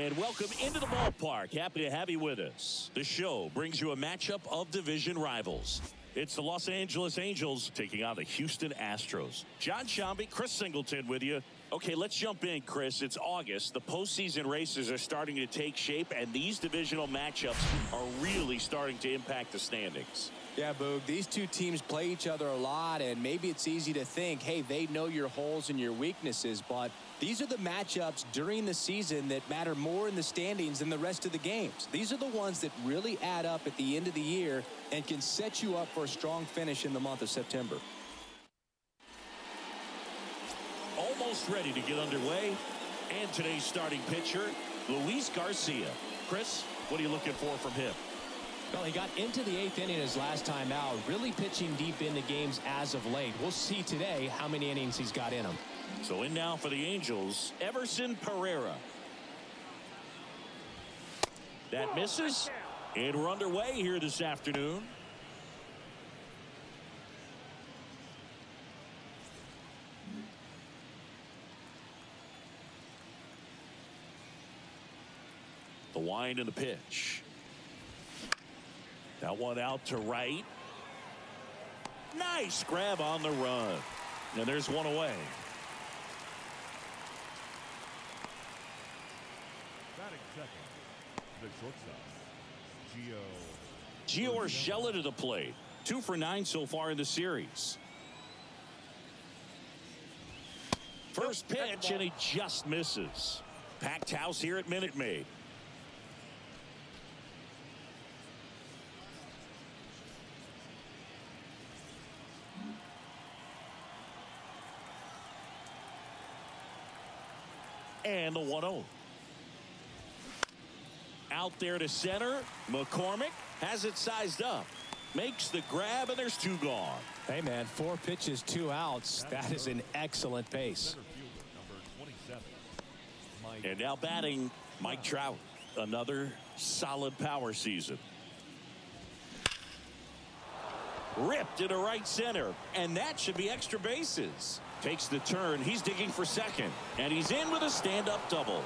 And welcome into the ballpark. Happy to have you with us. The show brings you a matchup of division rivals. It's the Los Angeles Angels taking on the Houston Astros. John Shambi, Chris Singleton with you. Okay, let's jump in, Chris. It's August. The postseason races are starting to take shape, and these divisional matchups are really starting to impact the standings. Yeah, Boog, these two teams play each other a lot, and maybe it's easy to think, hey, they know your holes and your weaknesses, but these are the matchups during the season that matter more in the standings than the rest of the games. These are the ones that really add up at the end of the year and can set you up for a strong finish in the month of September. Almost ready to get underway, and today's starting pitcher, Luis Garcia. Chris, what are you looking for from him? Well, he got into the 8th inning his last time out, really pitching deep into games as of late. We'll see today how many innings he's got in him. So in now for the Angels, Everson Pereira. That misses, and we're underway here this afternoon. The wind and the pitch. That one out to right. Nice grab on the run. And there's one away. Batting second, the shortstop, Gio Urshela to the plate. 2 for 9 so far in the series. First pitch, and he just misses. Packed house here at Minute Maid. And the 1-0. Out there to center. McCormick has it sized up. Makes the grab, and there's 2 gone. Hey, man, 4 pitches, 2 outs. That is an excellent pace. And now batting, Mike Trout. Another solid power season. Ripped into right center, and that should be extra bases. Takes the turn. He's digging for second, and he's in with a stand-up double.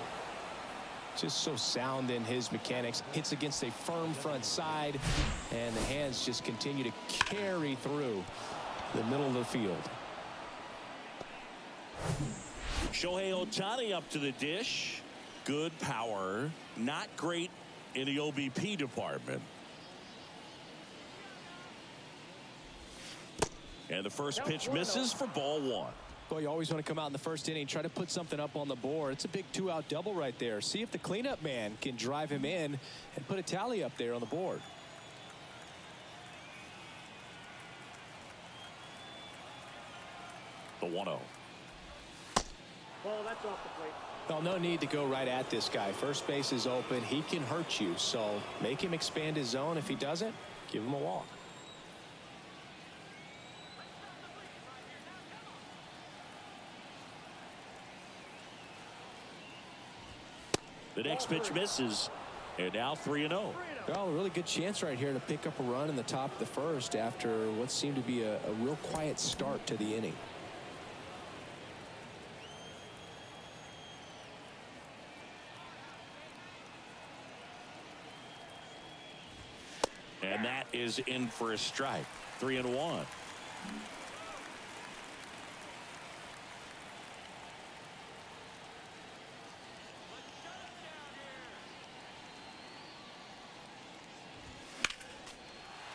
Just so sound in his mechanics. Hits against a firm front side, and the hands just continue to carry through the middle of the field. Shohei Ohtani up to the dish. Good power. Not great in the OBP department. And the first pitch misses for ball 1. Boy, you always want to come out in the first inning, try to put something up on the board. It's a big 2-out double right there. See if the cleanup man can drive him in and put a tally up there on the board. The 1-0. Well, that's off the plate. Well, no need to go right at this guy. First base is open. He can hurt you, so make him expand his zone. If he doesn't, give him a walk. The next pitch misses, and now 3-0. Well, a really good chance right here to pick up a run in the top of the first after what seemed to be a real quiet start to the inning. And that is in for a strike. 3-1.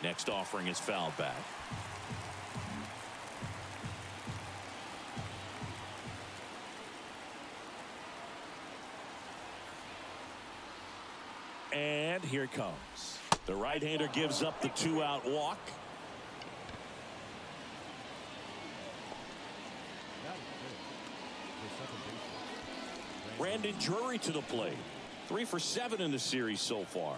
Next offering is fouled back. And here it comes. The right-hander gives up the 2-out walk. Brandon Drury to the plate. 3 for 7 in the series so far.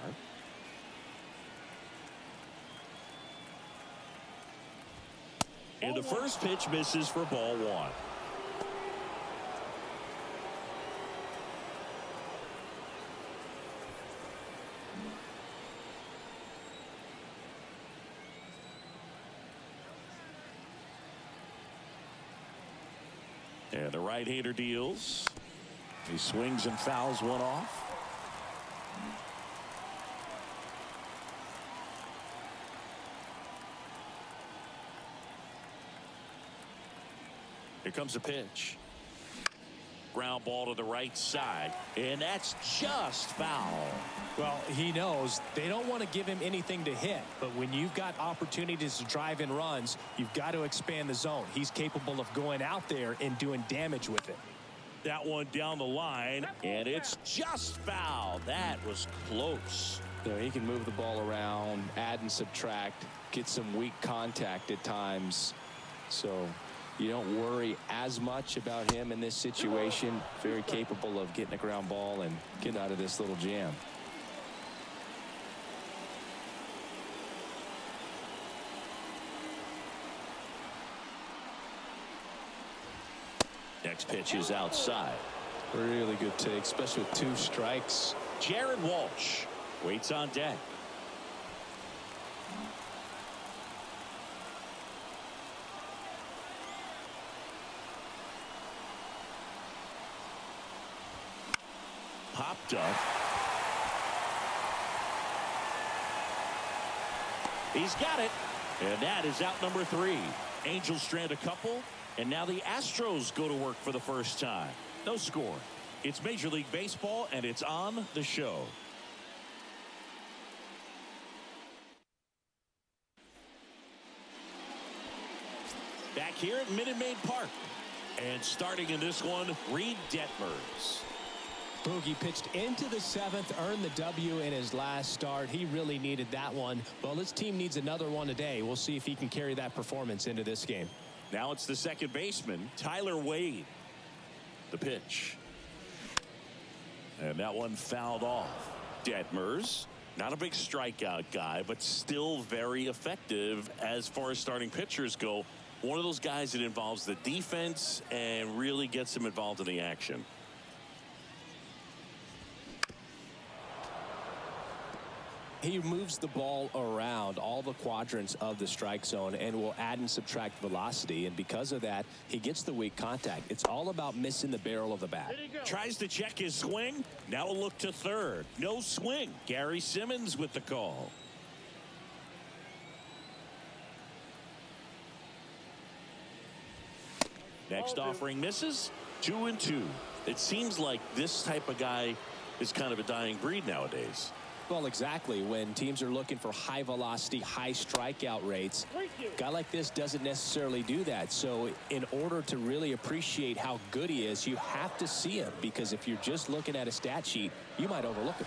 And the first pitch misses for ball 1. And the right-hander deals. He swings and fouls one off. Here comes a pitch. Ground ball to the right side, and that's just foul. Well, he knows they don't want to give him anything to hit, but when you've got opportunities to drive in runs, you've got to expand the zone. He's capable of going out there and doing damage with it. That one down the line, and it's just foul. That was close. There, he can move the ball around, add and subtract, get some weak contact at times. So you don't worry as much about him in this situation. Very capable of getting a ground ball and getting out of this little jam. Next pitch is outside. Really good take, especially with 2 strikes. Jared Walsh waits on deck. Popped up. He's got it. And that is out number 3. Angels strand a couple. And now the Astros go to work for the first time. No score. It's Major League Baseball, and it's on the show. Back here at Minute Maid Park. And starting in this one, Reed Detmers. Boogie pitched into the 7th, earned the W in his last start. He really needed that one. Well, his team needs another one today. We'll see if he can carry that performance into this game. Now it's the second baseman, Tyler Wade. The pitch. And that one fouled off. Detmers, not a big strikeout guy, but still very effective as far as starting pitchers go. One of those guys that involves the defense and really gets them involved in the action. He moves the ball around all the quadrants of the strike zone and will add and subtract velocity. And because of that, he gets the weak contact. It's all about missing the barrel of the bat. Tries to check his swing. Now a look to third. No swing. Gary Simmons with the call. Next offering misses. 2-2. It seems like this type of guy is kind of a dying breed nowadays. Well, exactly. When teams are looking for high velocity, high strikeout rates, a guy like this doesn't necessarily do that. So in order to really appreciate how good he is, you have to see him, because if you're just looking at a stat sheet, you might overlook him.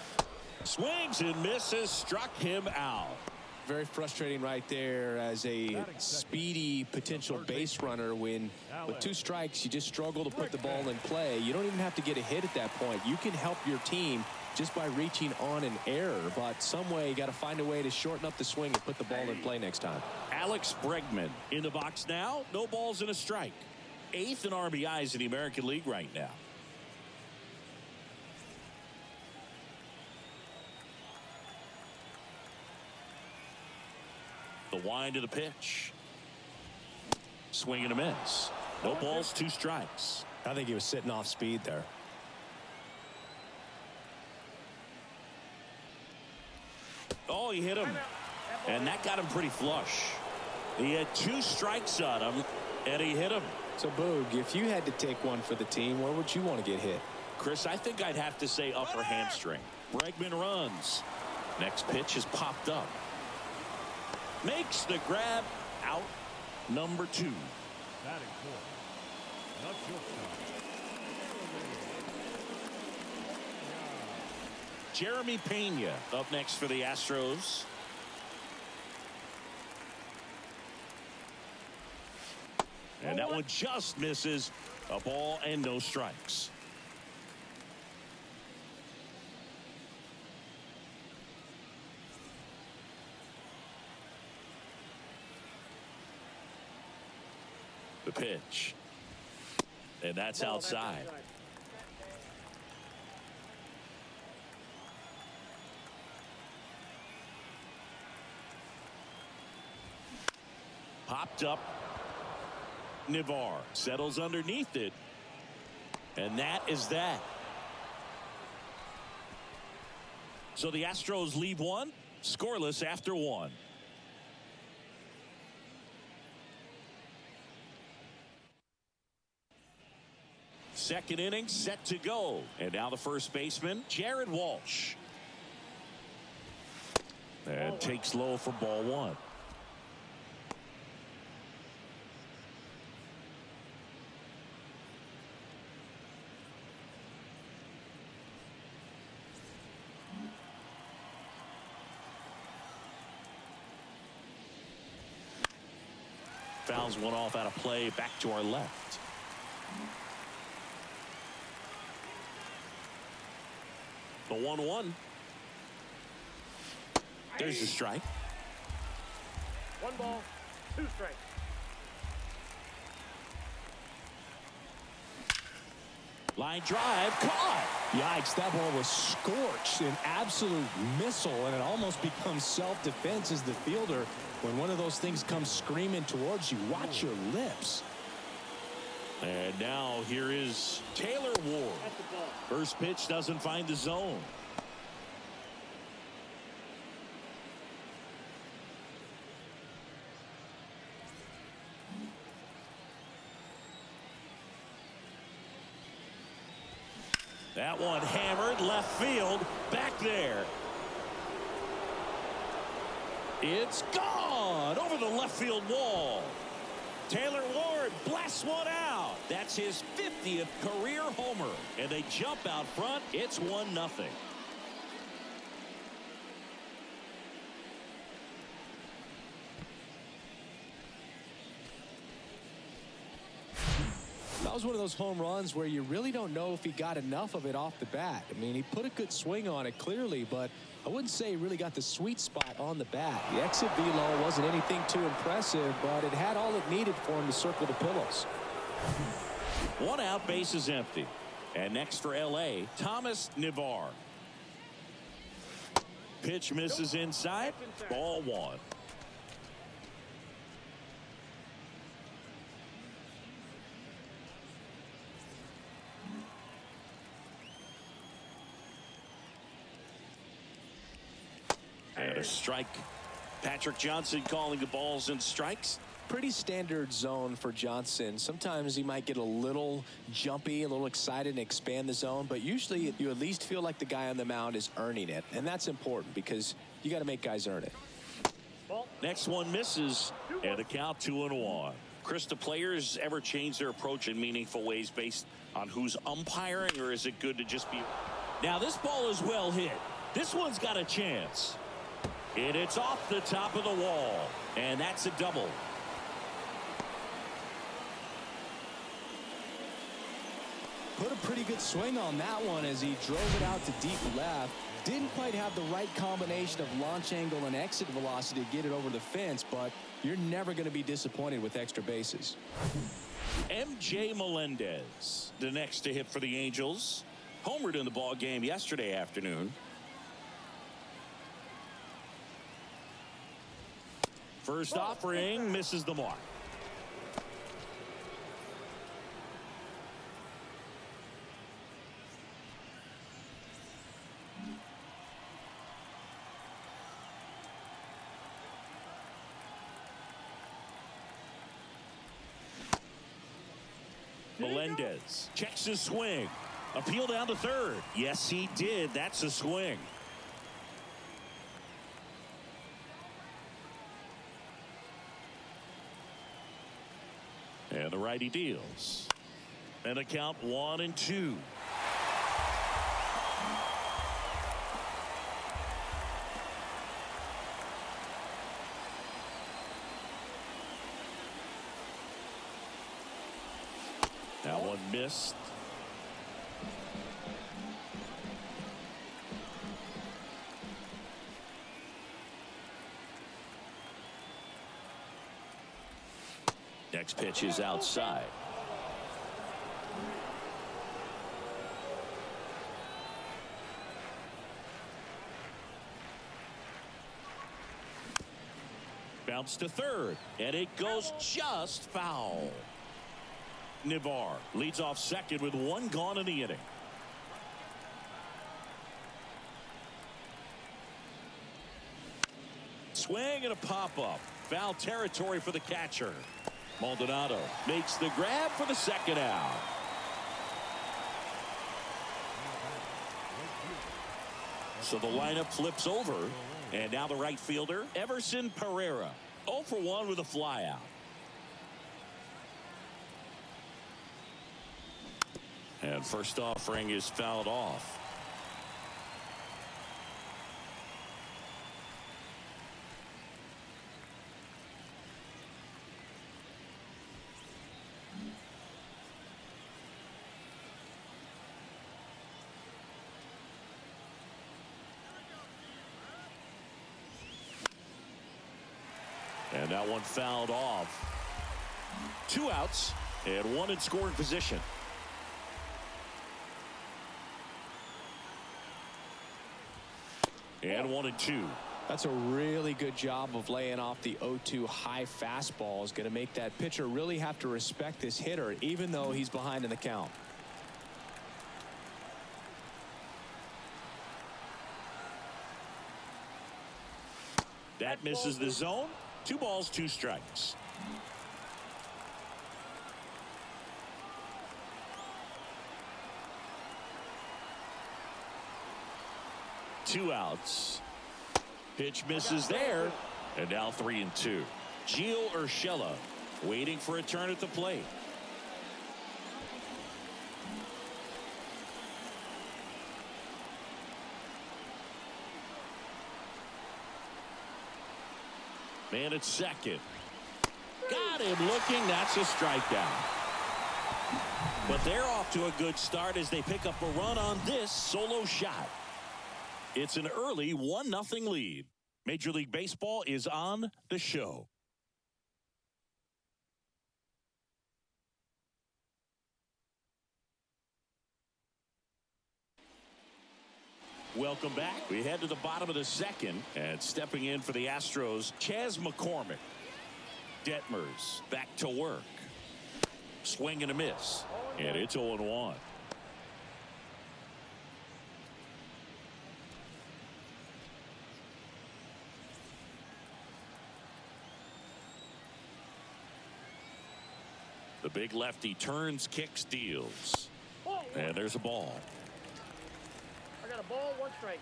Swings and misses, struck him out. Very frustrating right there as a speedy potential base runner when with 2 strikes, you just struggle to put the ball in play. You don't even have to get a hit at that point. You can help your team just by reaching on an error, but some way you got to find a way to shorten up the swing and put the ball in play next time. Alex Bregman in the box now. No balls and a strike. 8th in RBIs in the American League right now. The wind of the pitch. Swing and a miss. No balls, 2 strikes. I think he was sitting off speed there. Oh, he hit him. And that got him pretty flush. He had 2 strikes on him, and he hit him. So, Boog, if you had to take one for the team, where would you want to get hit? Chris, I think I'd have to say upper hamstring. Bregman runs. Next pitch is popped up. Makes the grab, out number 2. Batting fourth. Not shortstop. Jeremy Pena up next for the Astros. And that one just misses. A ball and no strikes. The pitch. And that's outside. Popped up. Navar settles underneath it. And that is that. So the Astros leave 1, scoreless after 1. Second inning set to go. And now the first baseman, Jared Walsh. And takes low for ball one. Fouls one off out of play, back to our left. The 1-1. There's the strike. 1 ball, 2 strikes. Line drive, caught. Yikes, that ball was scorched, an absolute missile, and it almost becomes self-defense as the fielder. When one of those things comes screaming towards you, watch your lips. And now here is Taylor Ward. First pitch doesn't find the zone. That one hammered left field, back there. It's gone over the left field wall. Taylor Ward blasts one out. That's his 50th career homer. And they jump out front. It's 1-0. That was one of those home runs where you really don't know if he got enough of it off the bat. I mean, he put a good swing on it clearly, but I wouldn't say he really got the sweet spot on the bat. The exit velo wasn't anything too impressive, but it had all it needed for him to circle the pillows. 1 out, base is empty. And next for LA, Thomas Navar. Pitch misses inside. Ball 1. And a strike. Patrick Johnson calling the balls and strikes. Pretty standard zone for Johnson. Sometimes he might get a little jumpy, a little excited and expand the zone, but usually you at least feel like the guy on the mound is earning it, and that's important because you got to make guys earn it. Next one misses, and the count 2-1. Chris, do players ever change their approach in meaningful ways based on who's umpiring, or is it good to just be... Now this ball is well hit. This one's got a chance. And it's off the top of the wall. And that's a double. Put a pretty good swing on that one as he drove it out to deep left. Didn't quite have the right combination of launch angle and exit velocity to get it over the fence, but you're never going to be disappointed with extra bases. MJ Melendez, the next to hit for the Angels. Homered in the ball game yesterday afternoon. First offering misses the mark. Melendez checks his swing. Appeal down to third. Yes, he did. That's a swing. And the righty deals. And a count 1-2. That one missed. Next pitch is outside. Bounce to third, and it goes just foul. Navar leads off second with one gone in the inning. Swing and a pop-up. Foul territory for the catcher. Maldonado makes the grab for the second out. So the lineup flips over. And now the right fielder, Everson Pereira. 0 for 1 with a flyout. And first offering is fouled off. And that one fouled off. 2 outs and 1 in scoring position. And 1 and 2. That's a really good job of laying off the 0-2 high fastball. Is going to make that pitcher really have to respect this hitter, even though he's behind in the count. That misses the zone. 2 balls, 2 strikes. Two outs. Pitch misses there. And now 3 and 2. Gio Urshela waiting for a turn at the plate. Man at second. Got him looking. That's a strikeout. But they're off to a good start as they pick up a run on this solo shot. It's an early 1-0 lead. Major League Baseball is on the show. Welcome back. We head to the bottom of the second, and stepping in for the Astros, Chas McCormick. Detmers back to work. Swing and a miss, and it's 0-1. The big lefty turns, kicks, deals. And there's a ball. I got a ball, 1 strike.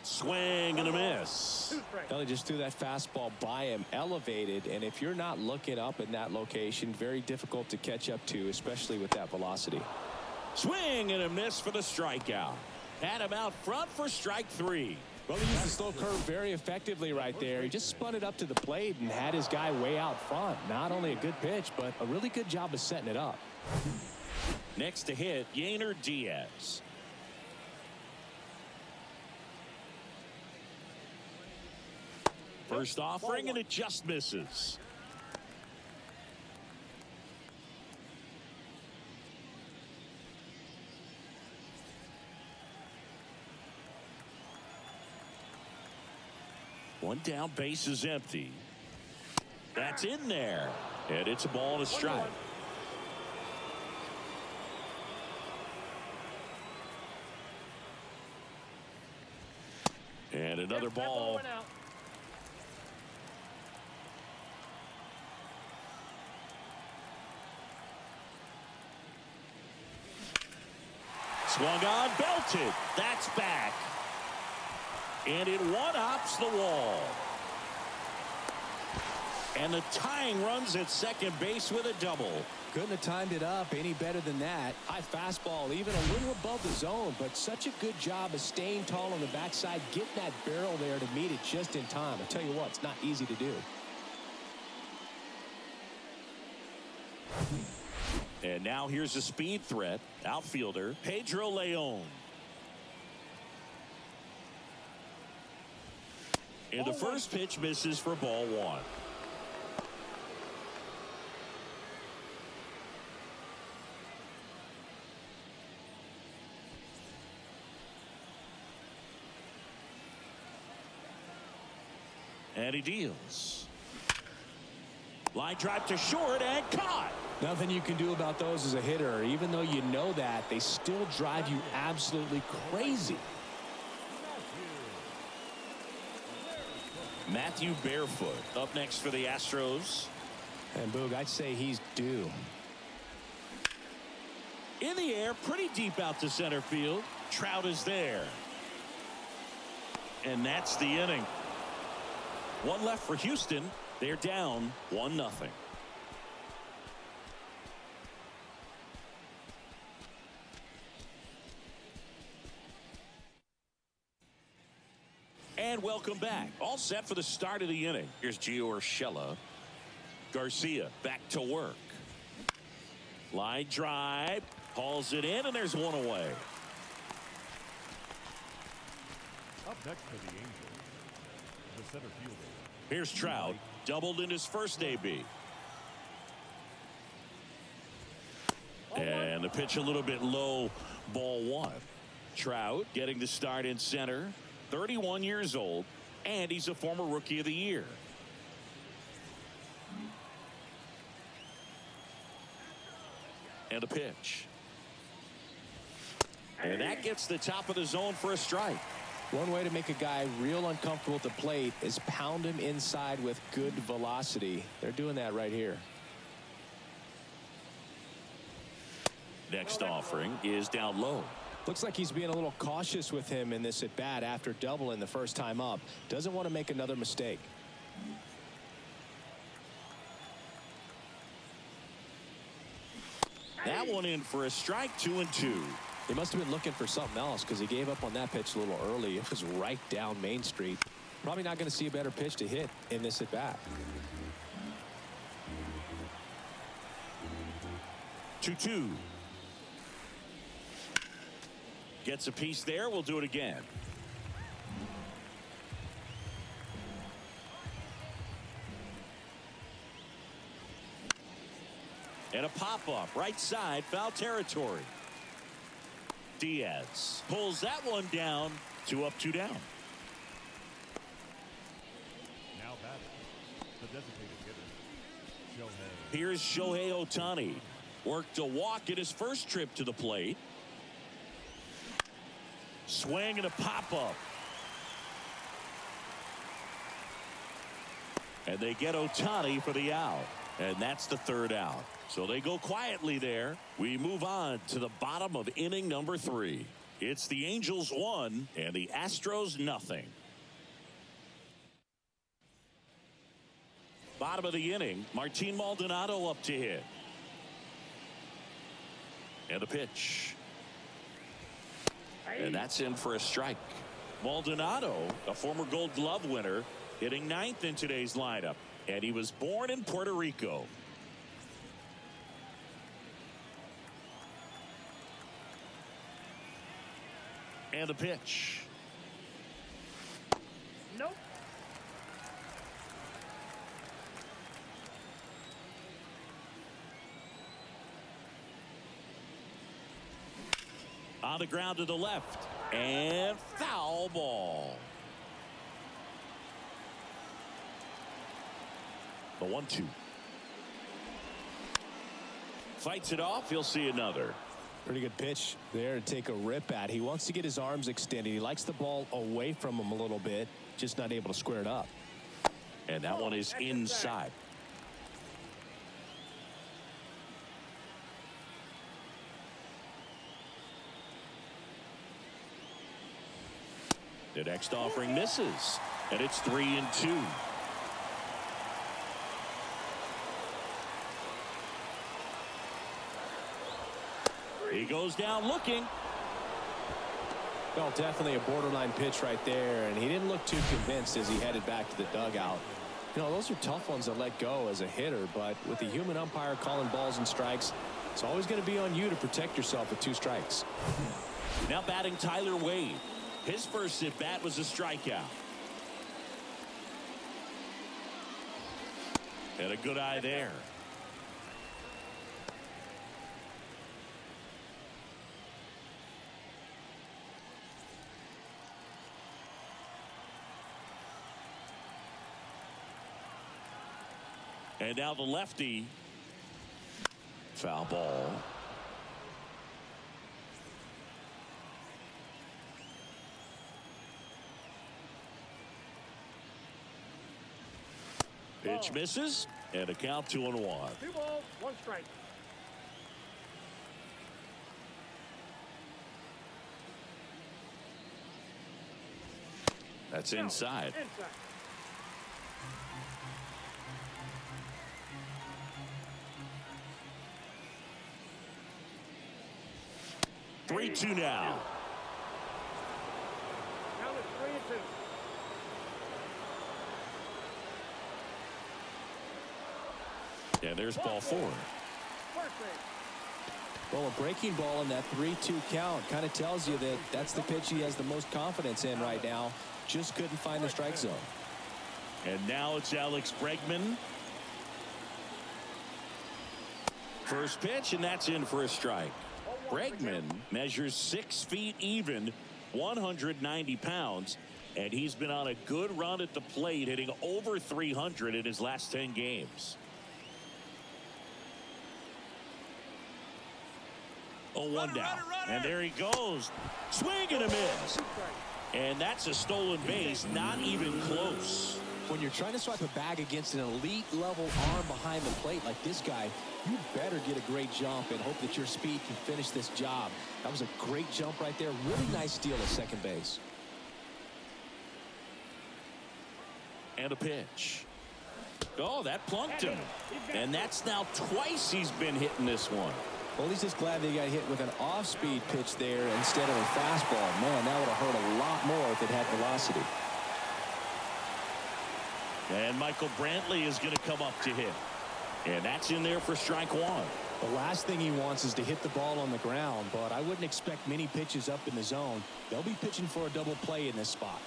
Swing and a miss. 2 strikes. Well, he just threw that fastball by him, elevated, and if you're not looking up in that location, very difficult to catch up to, especially with that velocity. Swing and a miss for the strikeout. Had him out front for strike 3. Well, he used the slow curve very effectively right there. He just spun it up to the plate and had his guy way out front. Not only a good pitch, but a really good job of setting it up. Next to hit, Yainer Diaz. First offering, and it just misses. One down, base is empty. That's in there. And it's a ball and a strike. And another ball. Swung on, belted. That's back. And it one-hops the wall. And the tying runs at second base with a double. Couldn't have timed it up any better than that. High fastball, even a little above the zone, but such a good job of staying tall on the backside, getting that barrel there to meet it just in time. I tell you what, it's not easy to do. And now here's a speed threat. Outfielder Pedro Leon. And the first pitch misses for ball 1. And he deals. Line drive to short and caught. Nothing you can do about those as a hitter. Even though you know that, they still drive you absolutely crazy. Matthew Barefoot up next for the Astros. And Boog, I'd say he's due. In the air, pretty deep out to center field. Trout is there. And that's the inning. One left for Houston. They're down 1-0. And welcome back. All set for the start of the inning. Here's Gio Urshela. Garcia back to work. Line drive. Hauls it in, and there's one away. Up next for the Angels, the center fielder. Here's Trout. Doubled in his first AB. And the pitch a little bit low. Ball 1. Trout getting the start in center. 31 years old, and he's a former Rookie of the Year. And a pitch. And that gets the top of the zone for a strike. One way to make a guy real uncomfortable at the plate is pound him inside with good velocity. They're doing that right here. Next offering is down low. Looks like he's being a little cautious with him in this at bat after doubling the first time up. Doesn't want to make another mistake. That one in for a strike. 2-2. He must have been looking for something else because he gave up on that pitch a little early. It was right down Main Street. Probably not going to see a better pitch to hit in this at bat. 2-2. Gets a piece there. We'll do it again. And a pop-up right side, foul territory. Diaz pulls that one down. 2 up, 2 down. Now batting, the designated hitter, Shohei. Here's Shohei Ohtani. Worked a walk at his first trip to the plate. Swing and a pop-up. And they get Ohtani for the out. And that's the third out. So they go quietly there. We move on to the bottom of inning number 3. It's the Angels 1 and the Astros nothing. Bottom of the inning, Martin Maldonado up to hit. And a pitch. And that's in for a strike. Maldonado, a former Gold Glove winner, hitting 9th in today's lineup. And he was born in Puerto Rico. And a pitch. Nope. On the ground to the left. And foul ball. The 1-2. Fights it off. He'll see another. Pretty good pitch there to take a rip at. He wants to get his arms extended. He likes the ball away from him a little bit. Just not able to square it up. And that one is inside. The next offering misses. And it's 3-2. He goes down looking. Well, definitely a borderline pitch right there, and he didn't look too convinced as he headed back to the dugout. You know, those are tough ones to let go as a hitter, but with the human umpire calling balls and strikes, it's always going to be on you to protect yourself with 2 strikes. Now batting Tyler Wade. His first at bat was a strikeout. And a good eye there. And now the lefty. Foul ball. Pitch misses, and a count 2-1. 2 balls, 1 strike. That's inside. 3-2 now. Count is 3-2. And there's ball 4. Well, a breaking ball in that 3-2 count kind of tells you that that's the pitch he has the most confidence in right now. Just couldn't find the strike zone. And now it's Alex Bregman. First pitch, and that's in for a strike. Bregman measures 6 feet even, 190 pounds, and he's been on a good run at the plate, hitting over 300 in his last 10 games. 0-1 down, and there he goes. Swing and a miss. And that's a stolen base, not even close. When you're trying to swipe a bag against an elite level arm behind the plate like this guy, you better get a great jump and hope that your speed can finish this job. That was a great jump right there. Really nice steal at second base. And a pitch. Oh, that plunked him. And that's now twice he's been hitting this one. Well, he's just glad they got hit with an off-speed pitch there instead of a fastball. Man, that would have hurt a lot more if it had velocity. And Michael Brantley is going to come up to hit. And that's in there for strike 1. The last thing he wants is to hit the ball on the ground, but I wouldn't expect many pitches up in the zone. They'll be pitching for a double play in this spot.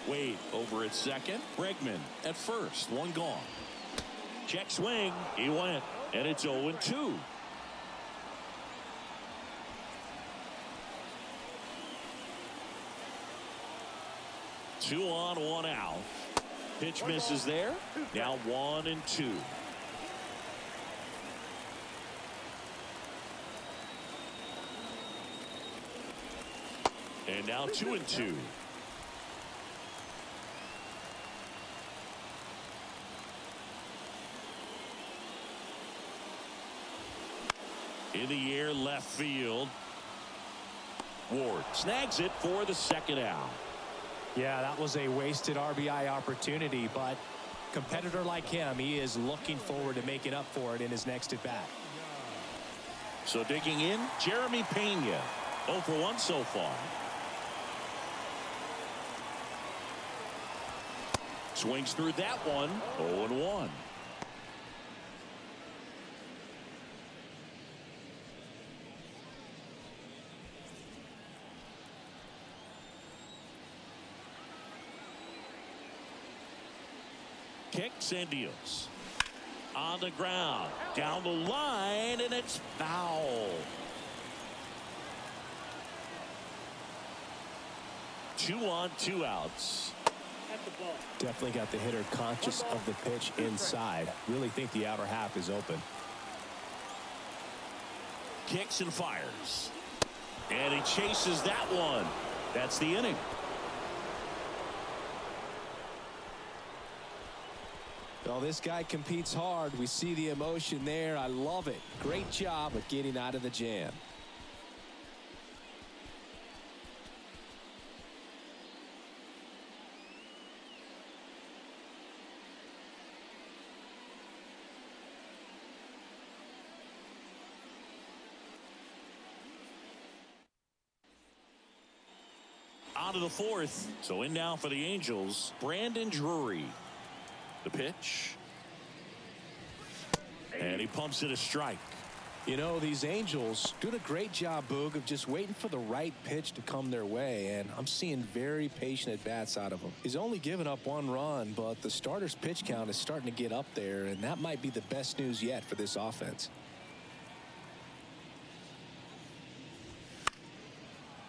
Wade over at second. Bregman at first. One gone. Check swing. He went. And it's 0-2. Two on, one out. Pitch misses there. Now 1-2. And now 2-2. In the air, left field. Ward snags it for the second out. Yeah, that was a wasted RBI opportunity, but competitor like him, he is looking forward to making up for it in his next at bat. So digging in, Jeremy Pena. 0 for 1 so far. Swings through that one. 0-1. Kicks and deals. On the ground. Down the line, and it's foul. 2 on, 2 outs. Definitely got the hitter conscious of the pitch inside. Really think the outer half is open. Kicks and fires. And he chases that one. That's the inning. Well, this guy competes hard. We see the emotion there. I love it. Great job of getting out of the jam. On to the 4th. So in now for the Angels, Brandon Drury. The pitch. And he pumps it a strike. You know, these Angels doing a great job, Boog, of just waiting for the right pitch to come their way, and I'm seeing very patient at-bats out of him. He's only given up 1 run, but the starter's pitch count is starting to get up there, and that might be the best news yet for this offense.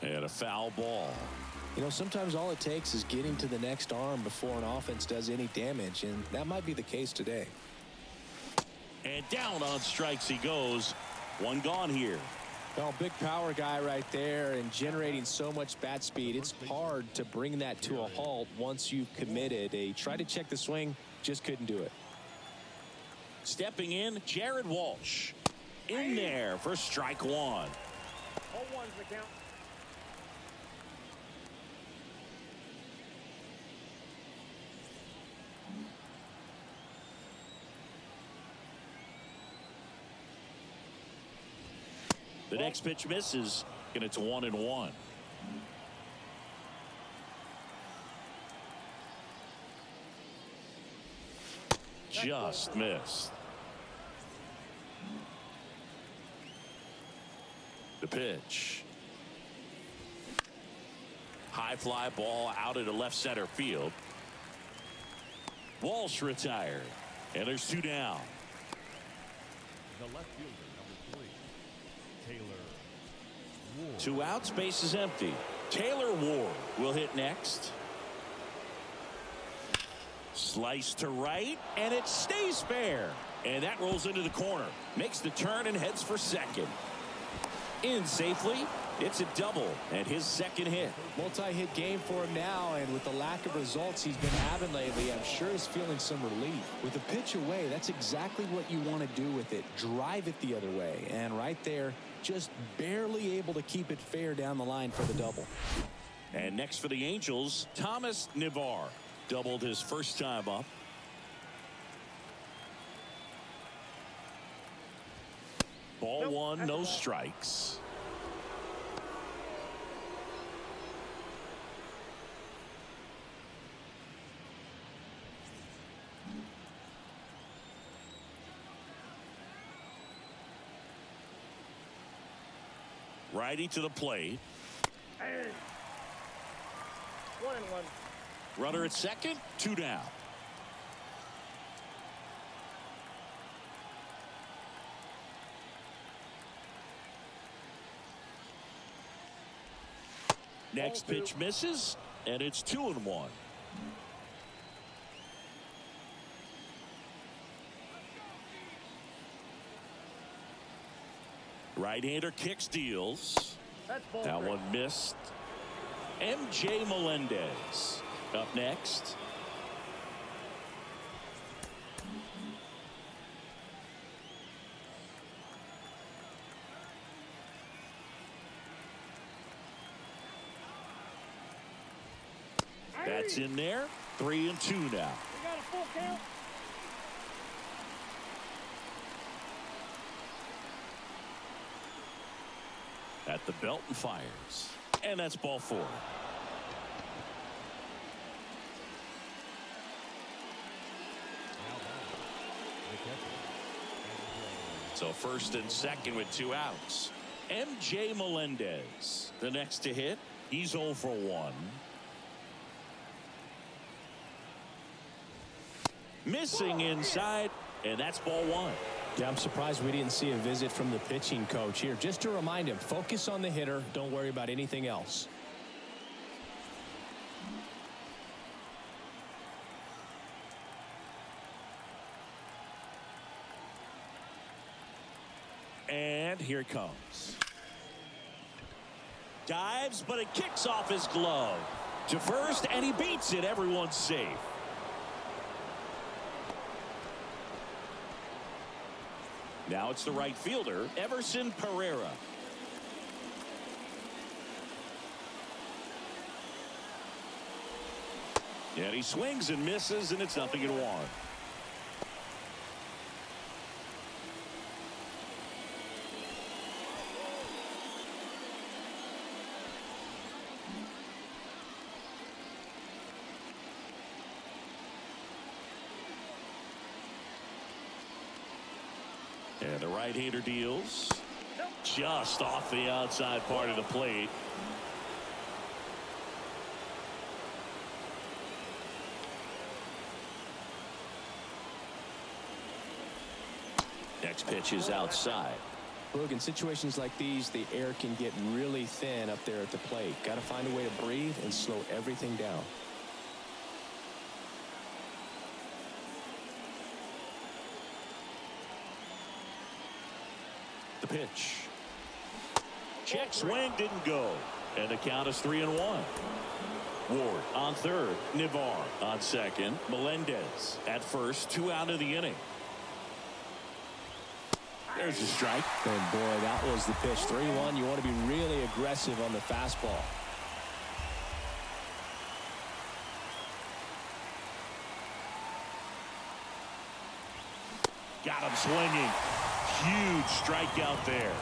And a foul ball. You know, sometimes all it takes is getting to the next arm before an offense does any damage, and that might be the case today. And down on strikes he goes. 1 gone here. Well, big power guy right there and generating so much bat speed. It's hard to bring that to a halt once you've committed. They tried to check the swing, just couldn't do it. Stepping in, Jared Walsh. In there for strike 1. 0-1's the count. The next pitch misses, and it's 1-1. Just missed. The pitch. High fly ball out into left center field. Walsh retired, and there's 2 down. The left fielder, number 3, Taylor Ward. 2 outs, base is empty. Taylor Ward will hit next. Slice to right, and it stays fair. And that rolls into the corner. Makes the turn and heads for second. In safely. It's a double and his second hit. Multi-hit game for him now, and with the lack of results he's been having lately, I'm sure he's feeling some relief. With the pitch away, that's exactly what you want to do with it. Drive it the other way. And right there, just barely able to keep it fair down the line for the double. And next for the Angels, Thomas Navar. Doubled his first time up. Ball 1, no strikes. Righty to the plate. 1-1. Runner at second, 2 down. Next pitch misses, and it's 2-1. Right-hander kicks, deals. That one missed. MJ Melendez up next. That's in there. 3-2 now. We got a full count. At the belt and fires. And that's ball 4. So first and second with 2 outs. MJ Melendez, the next to hit. He's 0 for 1. Missing inside, and that's ball 1. Yeah, I'm surprised we didn't see a visit from the pitching coach here. Just to remind him, focus on the hitter. Don't worry about anything else. And here it comes. Dives, but it kicks off his glove. To first, and he beats it. Everyone's safe. Now it's the right fielder, Everson Pereira. And he swings and misses, and it's 0-1. And the right-hander deals just off the outside part of the plate. Next pitch is outside. Look, in situations like these, the air can get really thin up there at the plate. Got to find a way to breathe and slow everything down. The pitch. Check swing, didn't go. And the count is 3-1. Ward on third. Navar on second. Melendez at first. 2 out of the inning. There's a strike. And boy, that was the pitch. 3-1. You want to be really aggressive on the fastball. Got him swinging. Huge strikeout there.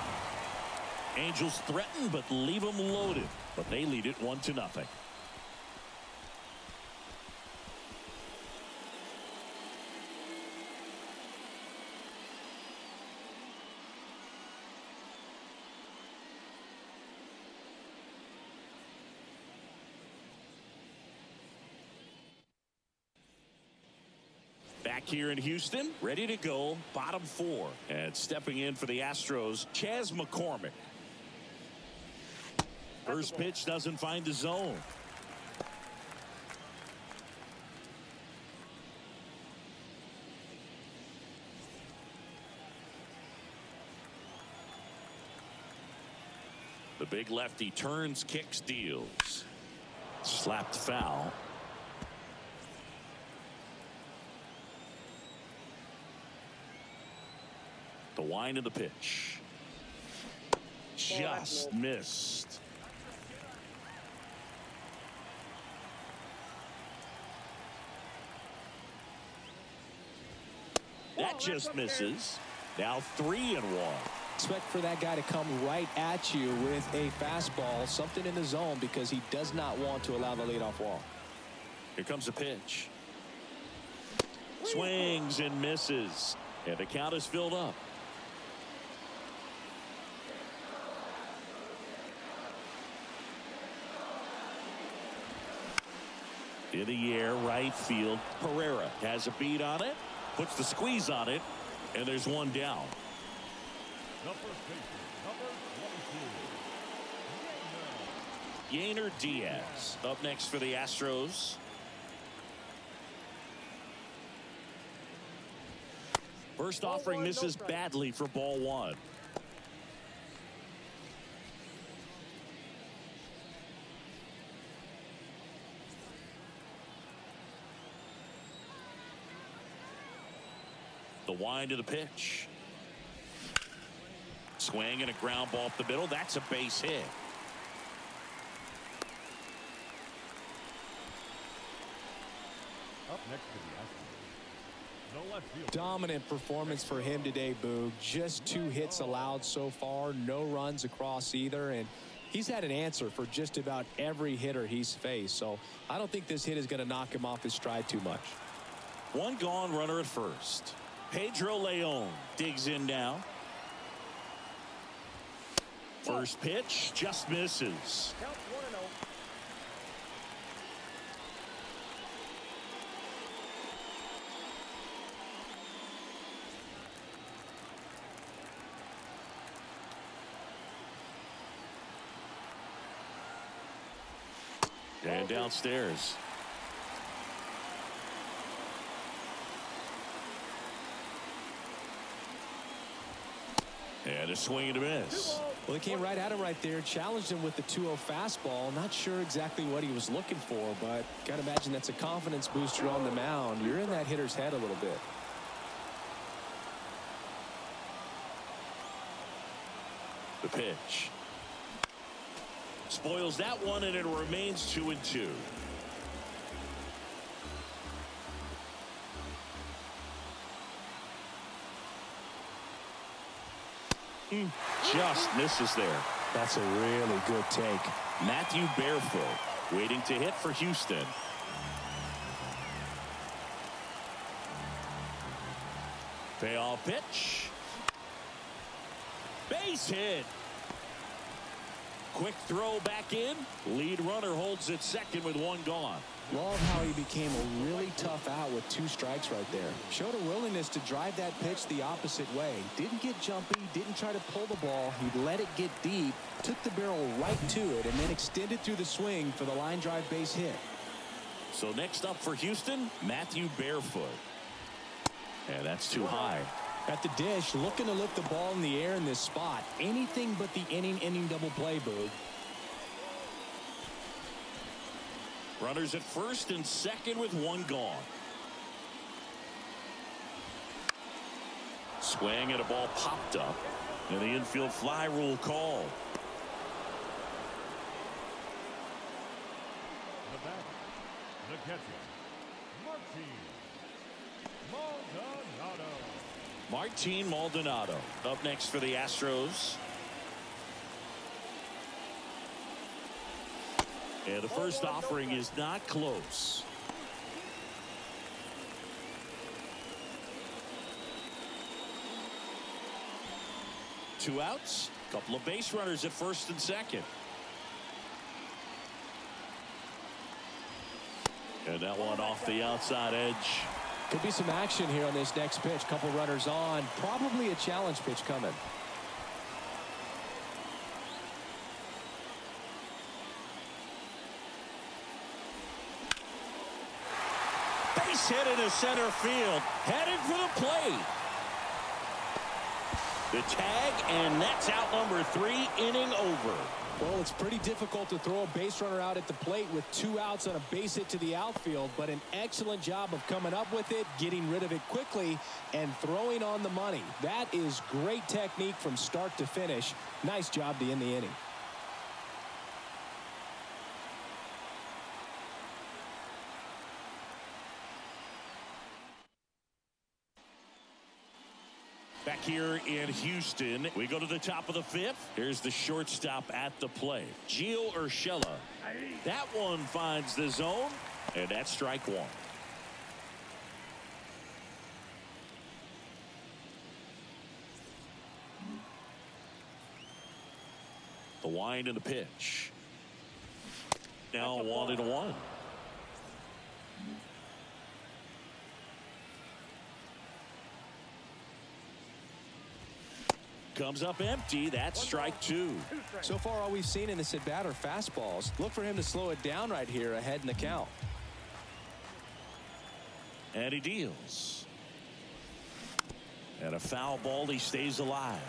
Angels threaten but leave them loaded, but they lead it 1-0. Back here in Houston, ready to go, bottom 4. And stepping in for the Astros, Chas McCormick. First pitch doesn't find the zone. The big lefty turns, kicks, deals. Slapped foul. The wind of the pitch. Just missed. That just misses. Now 3-1. Expect for that guy to come right at you with a fastball, something in the zone, because he does not want to allow the leadoff walk. Here comes a pitch. Swings and misses. And the count is filled up. In the air, right field. Pereira has a beat on it, puts the squeeze on it, and there's one down. Yainer Diaz up next for the Astros. First offering misses badly for ball 1. The wind of the pitch. Swing and a ground ball up the middle. That's a base hit. Up next to the Astros, the left field. Dominant performance for him today, Boog. Just 2 hits allowed so far, no runs across either, and he's had an answer for just about every hitter he's faced. So I don't think this hit is going to knock him off his stride too much. One gone, runner at first. Pedro Leon digs in now. First pitch just misses. Count 1-0. And downstairs. And a swing and a miss. Well, they came right at him right there, challenged him with the 2-0 fastball. Not sure exactly what he was looking for, but got to imagine that's a confidence booster on the mound. You're in that hitter's head a little bit. The pitch. Spoils that one, and it remains 2-2. Just misses there. That's a really good take. Matthew Barefoot waiting to hit for Houston. Payoff pitch. Base hit. Quick throw back in. Lead runner holds at second with 1 gone. Love how he became a really tough out with 2 strikes right there. Showed a willingness to drive that pitch the opposite way. Didn't get jumpy, didn't try to pull the ball. He let it get deep, took the barrel right to it, and then extended through the swing for the line drive base hit. So next up for Houston, Matthew Barefoot. And that's too high. At the dish, looking to lift the ball in the air in this spot. Anything but the inning double play, Boog. Runners at first and second with 1 gone. Swing and a ball popped up. And the infield fly rule called. The batter, the catcher, Martin Maldonado up next for the Astros. And the first offering is not close. Two outs, couple of base runners at first and second. And that one off the outside edge. Could be some action here on this next pitch. Couple runners on. Probably a challenge pitch coming. Base hit into center field. Headed for the plate. The tag, and that's out number 3, inning over. Well, it's pretty difficult to throw a base runner out at the plate with 2 outs on a base hit to the outfield, but an excellent job of coming up with it, getting rid of it quickly, and throwing on the money. That is great technique from start to finish. Nice job to end the inning. Back here in Houston, we go to the top of the 5th. Here's the shortstop at the plate, Gio Urshela. That one finds the zone, and that's strike 1. The wind and the pitch. Now 1-1. Comes up empty. That's strike 2. So far, all we've seen in this at bat are fastballs. Look for him to slow it down right here ahead in the count. And he deals. And a foul ball. He stays alive.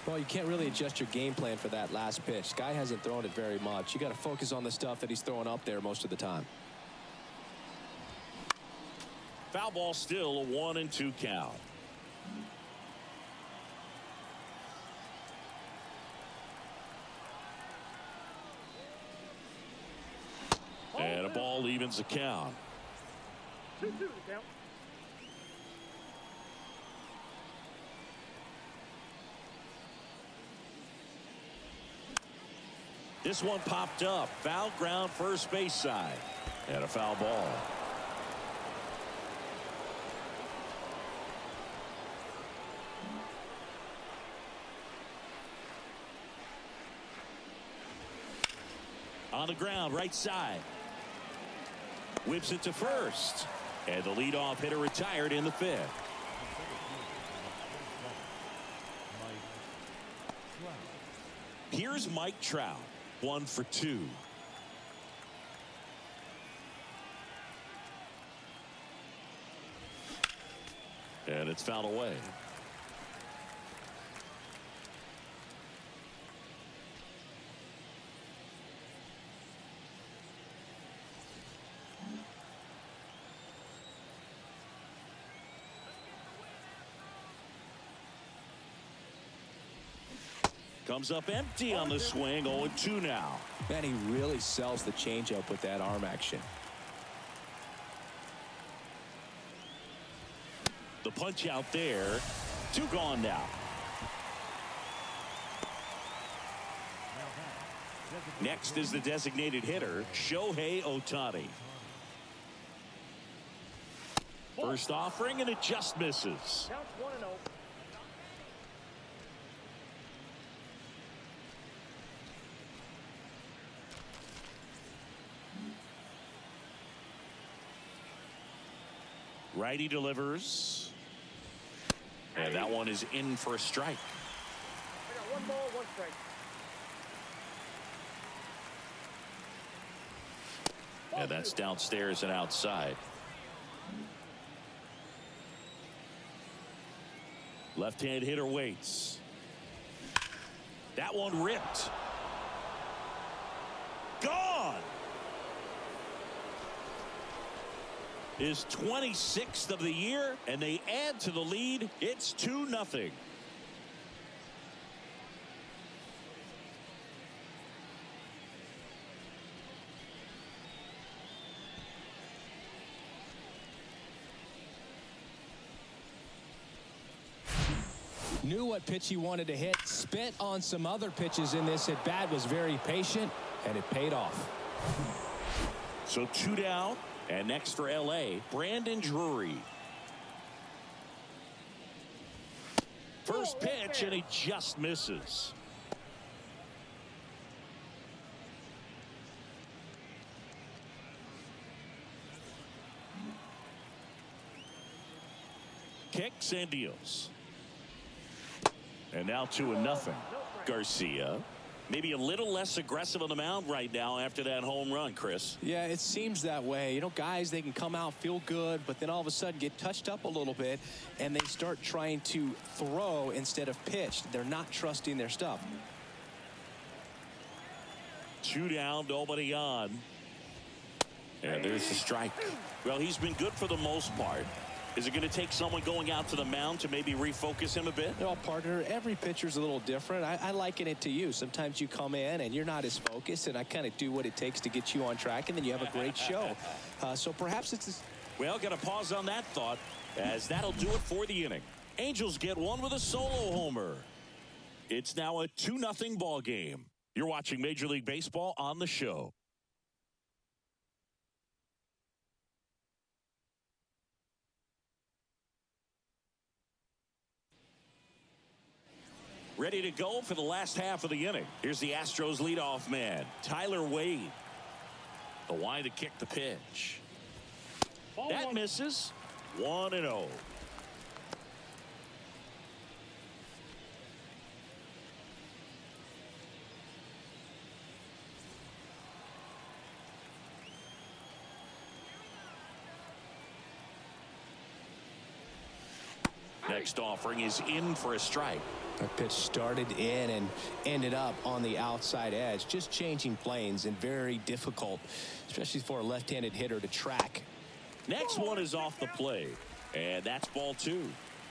Well, you can't really adjust your game plan for that last pitch. Guy hasn't thrown it very much. You got to focus on the stuff that he's throwing up there most of the time. Foul ball, still a 1-2 count. And a ball evens the count. 2-2 the count. This one popped up. Foul ground, first base side. And a foul ball. On the ground, right side. Whips it to first. And the leadoff hitter retired in the 5th. Here's Mike Trout, 1 for 2. And it's fouled away. Comes up empty on the swing. 0-2 now. Man, he really sells the changeup with that arm action. The punch out there. 2 gone now. Next is the designated hitter, Shohei Ohtani. First offering, and it just misses. Counts 1-0. Righty delivers. And that one is in for a strike. I got 1 ball, 1 strike. And that's downstairs and outside. Left-hand hitter waits. That one ripped. Gone. His 26th of the year, and they add to the lead. It's 2-0. Knew what pitch he wanted to hit. Spent on some other pitches in this at bat. Was very patient, and it paid off. So 2 down, and next for LA, Brandon Drury. First pitch, and he just misses. Kicks and deals. And now 2-0. Garcia. Maybe a little less aggressive on the mound right now after that home run, Chris. Yeah, it seems that way. You know, guys, they can come out, feel good, but then all of a sudden get touched up a little bit, and they start trying to throw instead of pitch. They're not trusting their stuff. 2 down, nobody on. And there's the strike. Well, he's been good for the most part. Is it going to take someone going out to the mound to maybe refocus him a bit? Well, partner, every pitcher's a little different. I liken it to you. Sometimes you come in and you're not as focused, and I kind of do what it takes to get you on track, and then you have a great show. So perhaps it's... Well, got to pause on that thought, as that'll do it for the inning. Angels get one with a solo homer. It's now a 2-0 ball game. You're watching Major League Baseball on the show. Ready to go for the last half of the inning. Here's the Astros leadoff man, Tyler Wade. The line to kick the pitch. That misses. 1-0. Next offering is in for a strike. That pitch started in and ended up on the outside edge. Just changing planes and very difficult, especially for a left-handed hitter to track. Next one is off the plate, and that's ball 2.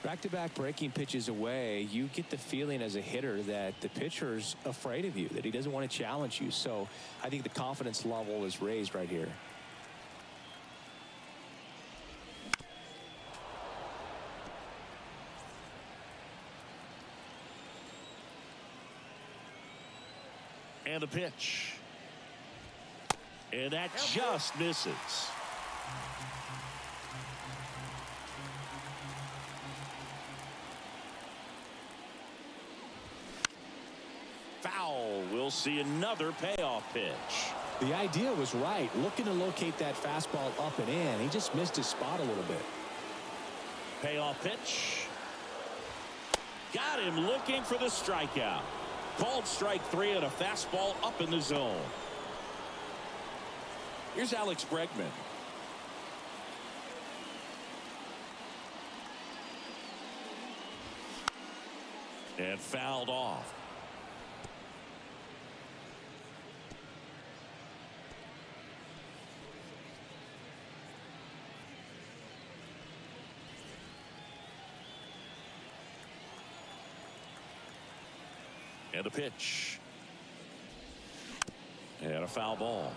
Back-to-back breaking pitches away, you get the feeling as a hitter that the pitcher's afraid of you, that he doesn't want to challenge you. So I think the confidence level is raised right here. And the pitch. And that just misses. Foul. We'll see another payoff pitch. The idea was right. Looking to locate that fastball up and in. He just missed his spot a little bit. Payoff pitch. Got him looking for the strikeout. Called strike 3 and a fastball up in the zone. Here's Alex Bregman. And fouled off. And a pitch. And a foul ball.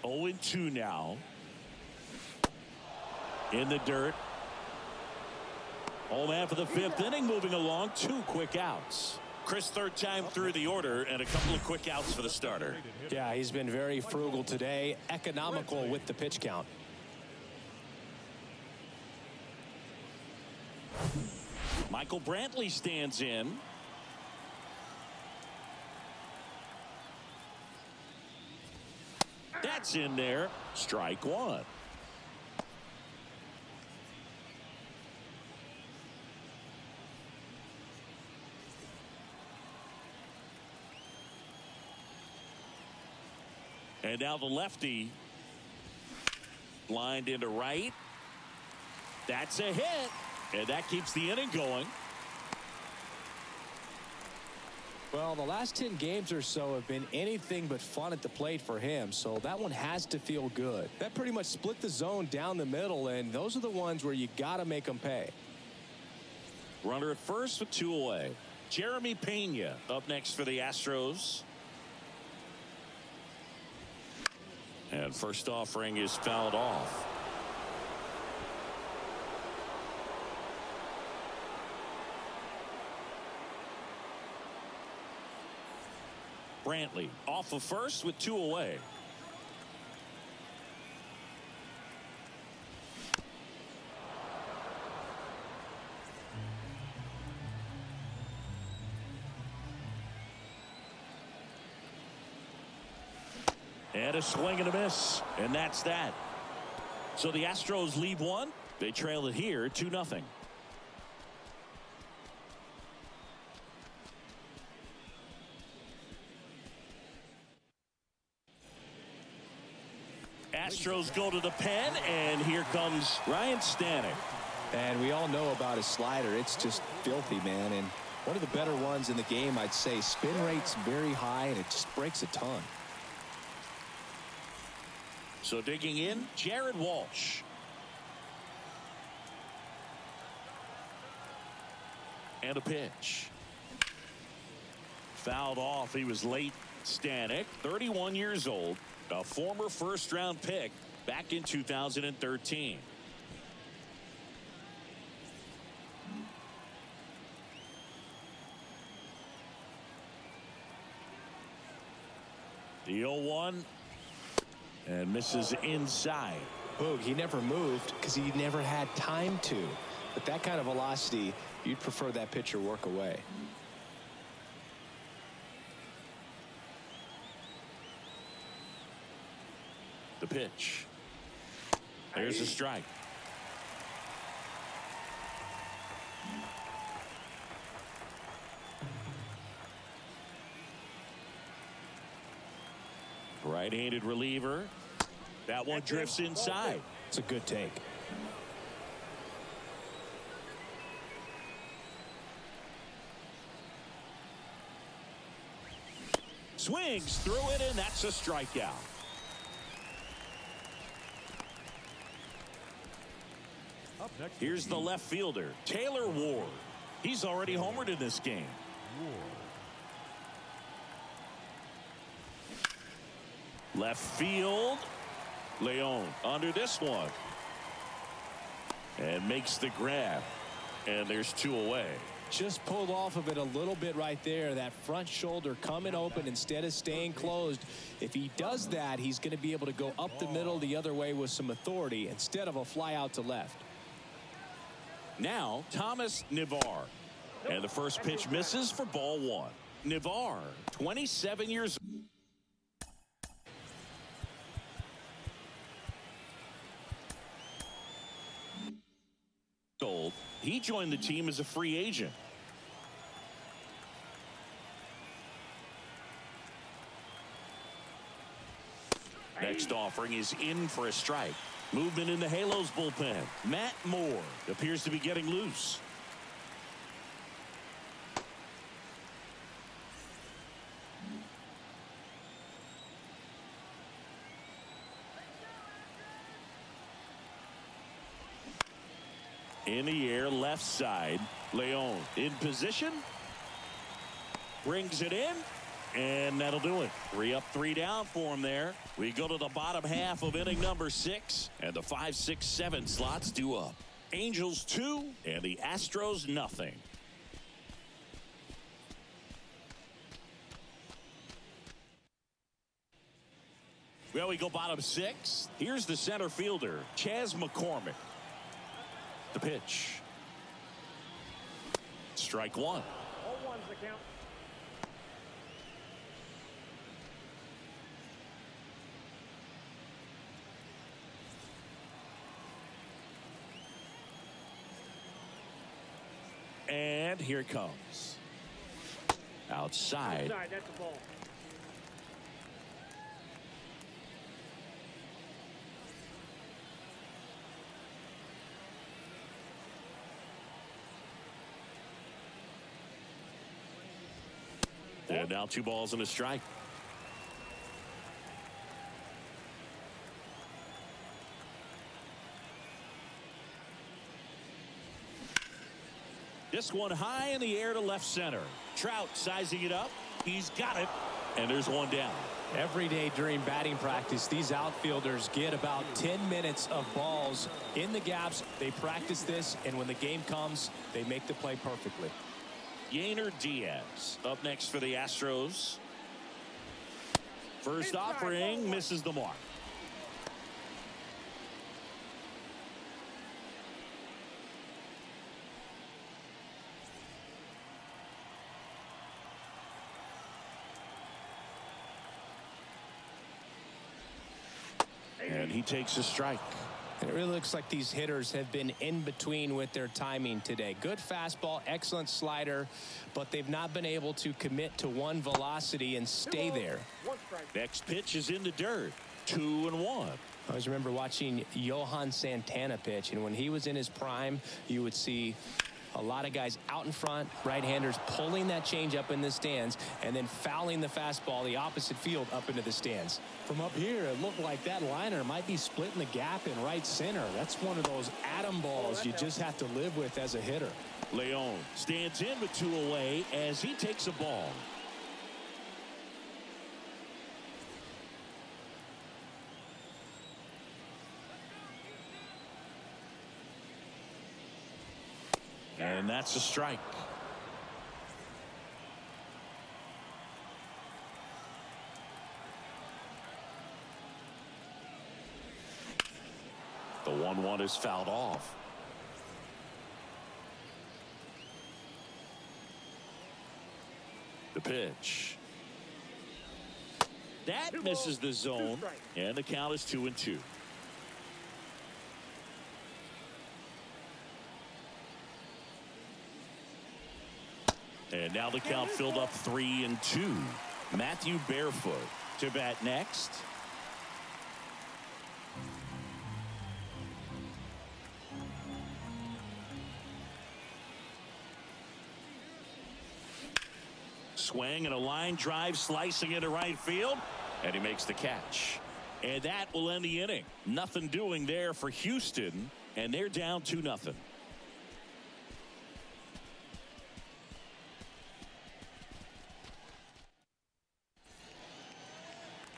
Oh, 2 now. In the dirt. Home man for the 5th inning, moving along. 2 quick outs. Chris, 3rd time through the order, and a couple of quick outs for the starter. Yeah, he's been very frugal today. Economical with the pitch count. Michael Brantley stands in. That's in there. Strike 1. And now the lefty lined into right. That's a hit. And that keeps the inning going. Well, the last 10 games or so have been anything but fun at the plate for him, so that one has to feel good. That pretty much split the zone down the middle, and those are the ones where you got to make them pay. Runner at first with 2 away. Jeremy Pena up next for the Astros. And first offering is fouled off. Brantley off of first with 2 away. And a swing and a miss, and that's that. So the Astros lead 1. They trail it here 2-0. Astros go to the pen, and here comes Ryan Stanek. And we all know about his slider. It's just filthy, man. And one of the better ones in the game, I'd say. Spin rate's very high, and it just breaks a ton. So digging in, Jared Walsh. And a pitch. Fouled off. He was late. Stanek, 31 years old, a former first-round pick back in 2013. The 0-1. And misses inside. Boog, he never moved because he never had time to. But that kind of velocity, you'd prefer that pitcher work away. The pitch. There's a strike. Right-handed reliever. That one drifts inside. It's a good take. Swings through it, and that's a strikeout. Up next, Here's the left fielder, Taylor Ward. He's already homered in this game. Left field. Leon under this one. And makes the grab. And there's 2 away. Just pulled off of it a little bit right there. That front shoulder coming open instead of staying closed. If he does that, he's going to be able to go up the middle the other way with some authority instead of a fly out to left. Now Thomas Navar. And the first pitch misses for ball 1. Navar, 27 years old. He joined the team as a free agent. Next offering is in for a strike. Movement in the Halos bullpen. Matt Moore appears to be getting loose. In the air, left side. Leon in position. Brings it in. And that'll do it. 3 up, 3 down for him there. We go to the bottom half of inning number 6. And the 5, 6, 7 slots due up. Angels 2 and the Astros nothing. Well, we go bottom 6. Here's the center fielder, Chas McCormick. The pitch. Strike 1. All ones the count. And here it comes. Outside. Inside, that's the ball. And now 2 balls and a strike. This one high in the air to left center. Trout sizing it up. He's got it. And there's 1 down. Every day during batting practice, these outfielders get about 10 minutes of balls in the gaps. They practice this, and when the game comes, they make the play perfectly. Yainer Diaz up next for the Astros. First offering misses the mark. And he takes a strike. And it really looks like these hitters have been in between with their timing today. Good fastball, excellent slider, but they've not been able to commit to one velocity and stay there. Next pitch is in the dirt. 2-1. I always remember watching Johan Santana pitch, and when he was in his prime, you would see a lot of guys out in front, right-handers pulling that change up in the stands and then fouling the fastball the opposite field up into the stands. From up here, it looked like that liner might be splitting the gap in right center. That's one of those atom balls you just have to live with as a hitter. Leon stands in with 2 away as he takes a ball. And that's a strike. The 1-1 is fouled off. The pitch. That misses the zone, and the count is 2-2. And now the count filled up 3-2. Matthew Barefoot to bat next. Swing and a line drive slicing into right field, and he makes the catch. And that will end the inning. Nothing doing there for Houston, and they're down 2-0.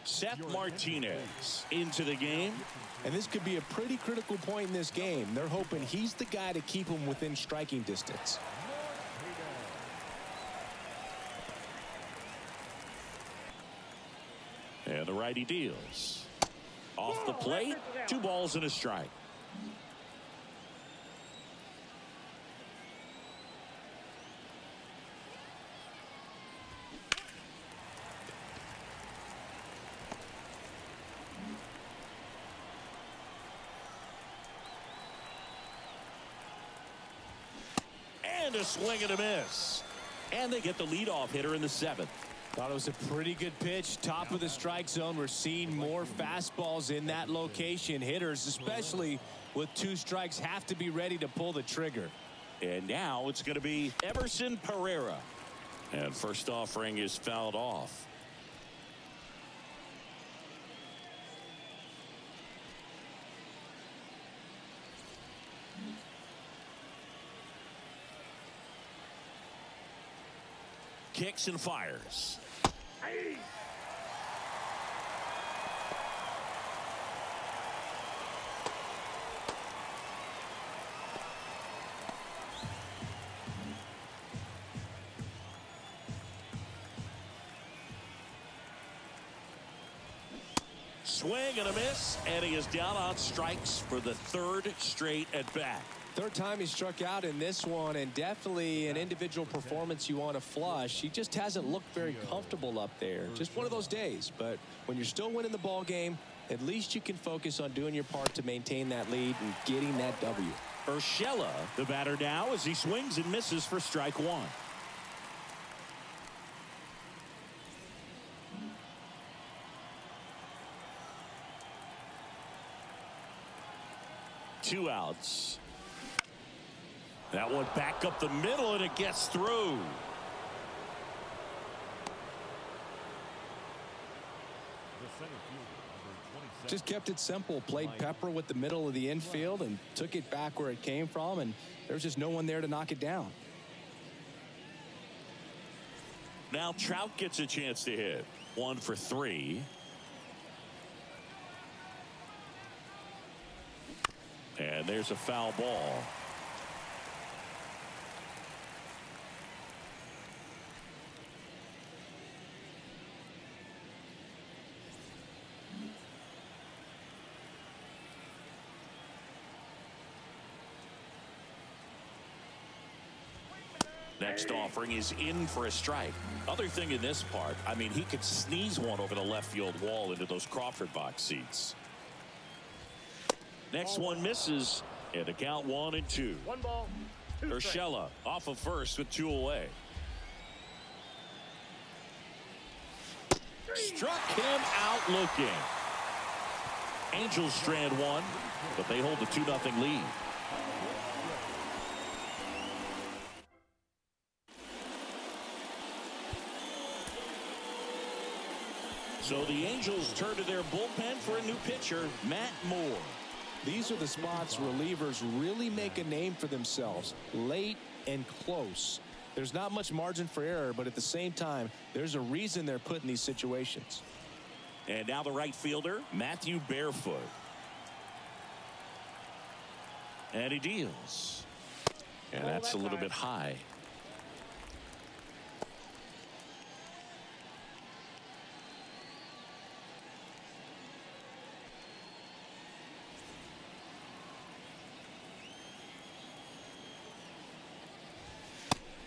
Seth Martinez into the game. And this could be a pretty critical point in this game. They're hoping he's the guy to keep them within striking distance. And the righty deals. Off the plate, 2 balls and a strike. And a swing and a miss. And they get the leadoff hitter in the 7th. Thought it was a pretty good pitch. Top of the strike zone. We're seeing more fastballs in that location. Hitters, especially with 2 strikes, have to be ready to pull the trigger. And now it's going to be Emerson Pereira. And first offering is fouled off. Kicks and fires. Swing and a miss, and he is down on strikes for the 3rd straight at bat. 3rd time he struck out in this one, and definitely an individual performance you want to flush. He just hasn't looked very comfortable up there. Just one of those days. But when you're still winning the ball game, at least you can focus on doing your part to maintain that lead and getting that W. Urshela, the batter now, as he swings and misses for strike 1. Two outs. That one back up the middle, and it gets through. Just kept it simple. Played pepper with the middle of the infield and took it back where it came from, and there's just no one there to knock it down. Now Trout gets a chance to hit. 1 for 3. And there's a foul ball. Next offering is in for a strike. Other thing in this part, I mean, he could sneeze one over the left field wall into those Crawford box seats. Next one misses, and the count 1-2. 1 ball, 2 strikes. Urshela off of first with 2 away. Struck him out looking. Angels strand 1, but they hold the 2-0 lead. So the Angels turn to their bullpen for a new pitcher, Matt Moore. These are the spots relievers really make a name for themselves, late and close. There's not much margin for error, but at the same time, there's a reason they're put in these situations. And now the right fielder, Matthew Barefoot. And he deals. And that's a little bit high.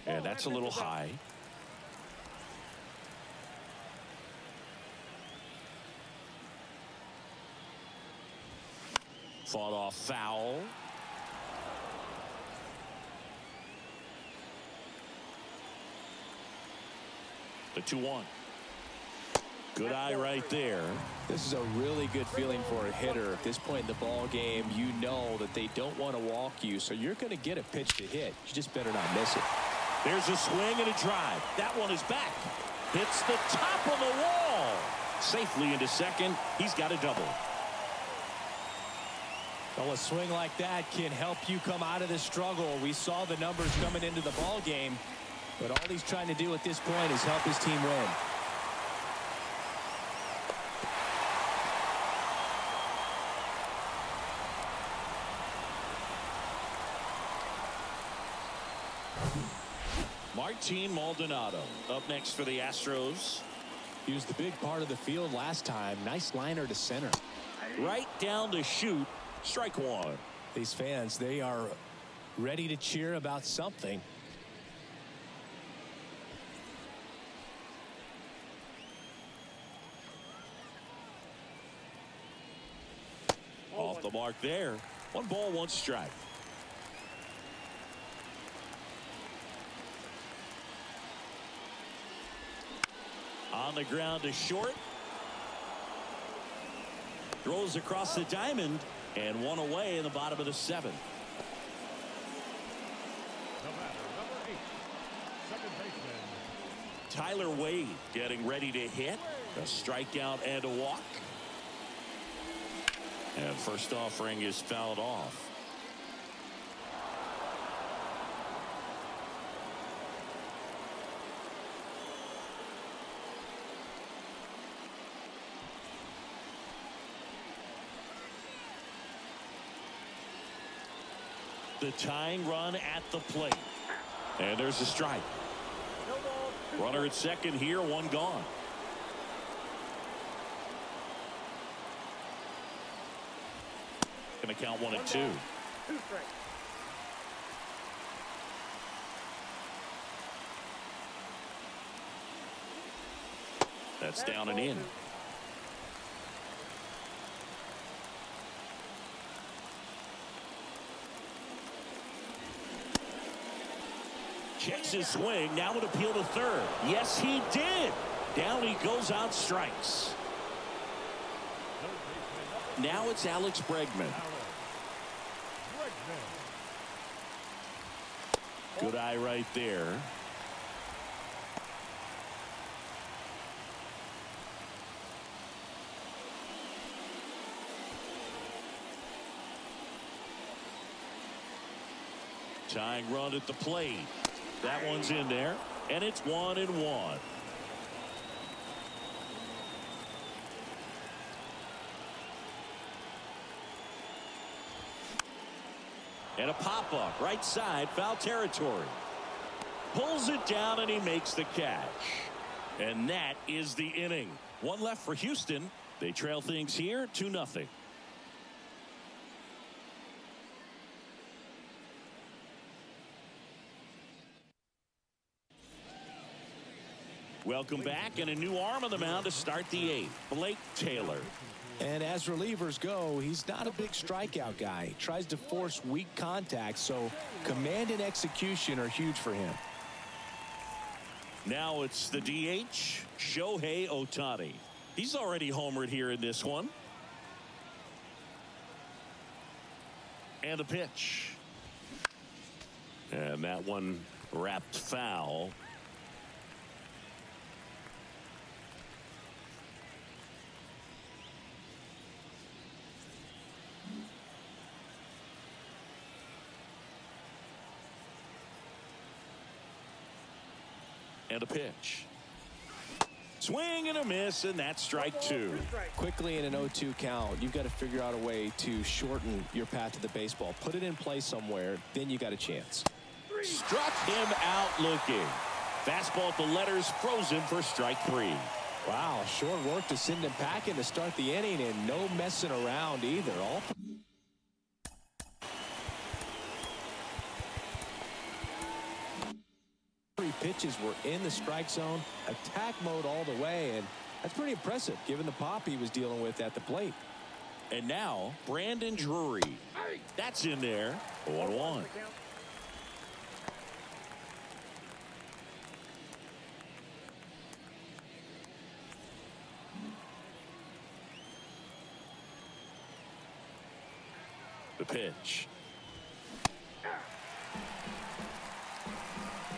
And that's a little high. Fought off foul. The 2-1. Good eye right there. This is a really good feeling for a hitter. At this point in the ball game, you know that they don't want to walk you, so you're going to get a pitch to hit. You just better not miss it. There's a swing and a drive. That one is back. Hits the top of the wall. Safely into second. He's got a double. Well, a swing like that can help you come out of the struggle. We saw the numbers coming into the ball game, but all he's trying to do at this point is help his team win. Martin Maldonado up next for the Astros. He was the big part of the field last time. Nice liner to center. Right down to shoot. Strike 1. These fans, they are ready to cheer about something. Off the mark there. 1 ball, 1 strike. On the ground to short. Throws across the diamond, and 1 away in the bottom of the 7th. The batter, number 8, second baseman. Tyler Wade getting ready to hit. A strikeout and a walk. And first offering is fouled off. The tying run at the plate. And there's a strike. Runner at second here, 1 gone. Gonna count 1 and 2. 2 strikes. That's down and in. Checks his swing. Now would appeal to third. Yes, he did. Down he goes on strikes. Now it's Alex Bregman. Good eye right there. Tying run at the plate. That one's in there, and it's 1 and 1. And a pop-up, right side, foul territory. Pulls it down, and he makes the catch. And that is the inning. 1 left for Houston. They trail things here 2-0. Welcome back, and a new arm on the mound to start the eighth. Blake Taylor. And as relievers go, he's not a big strikeout guy. He tries to force weak contact, so command and execution are huge for him. Now it's the DH, Shohei Ohtani. He's already homered here in this one. And a pitch. And that one wrapped foul. And a pitch. Swing and a miss, and that's strike two. Quickly in an 0-2 count, you've got to figure out a way to shorten your path to the baseball. Put it in play somewhere, then you got a chance. Struck him out looking. Fastball at the letters, frozen for strike three. Wow, short work to send him packing to start the inning, and no messing around either. All three pitches were in the strike zone, attack mode all the way, and that's pretty impressive given the pop he was dealing with at the plate. And now Brandon Drury. That's in there. 1-1. The pitch.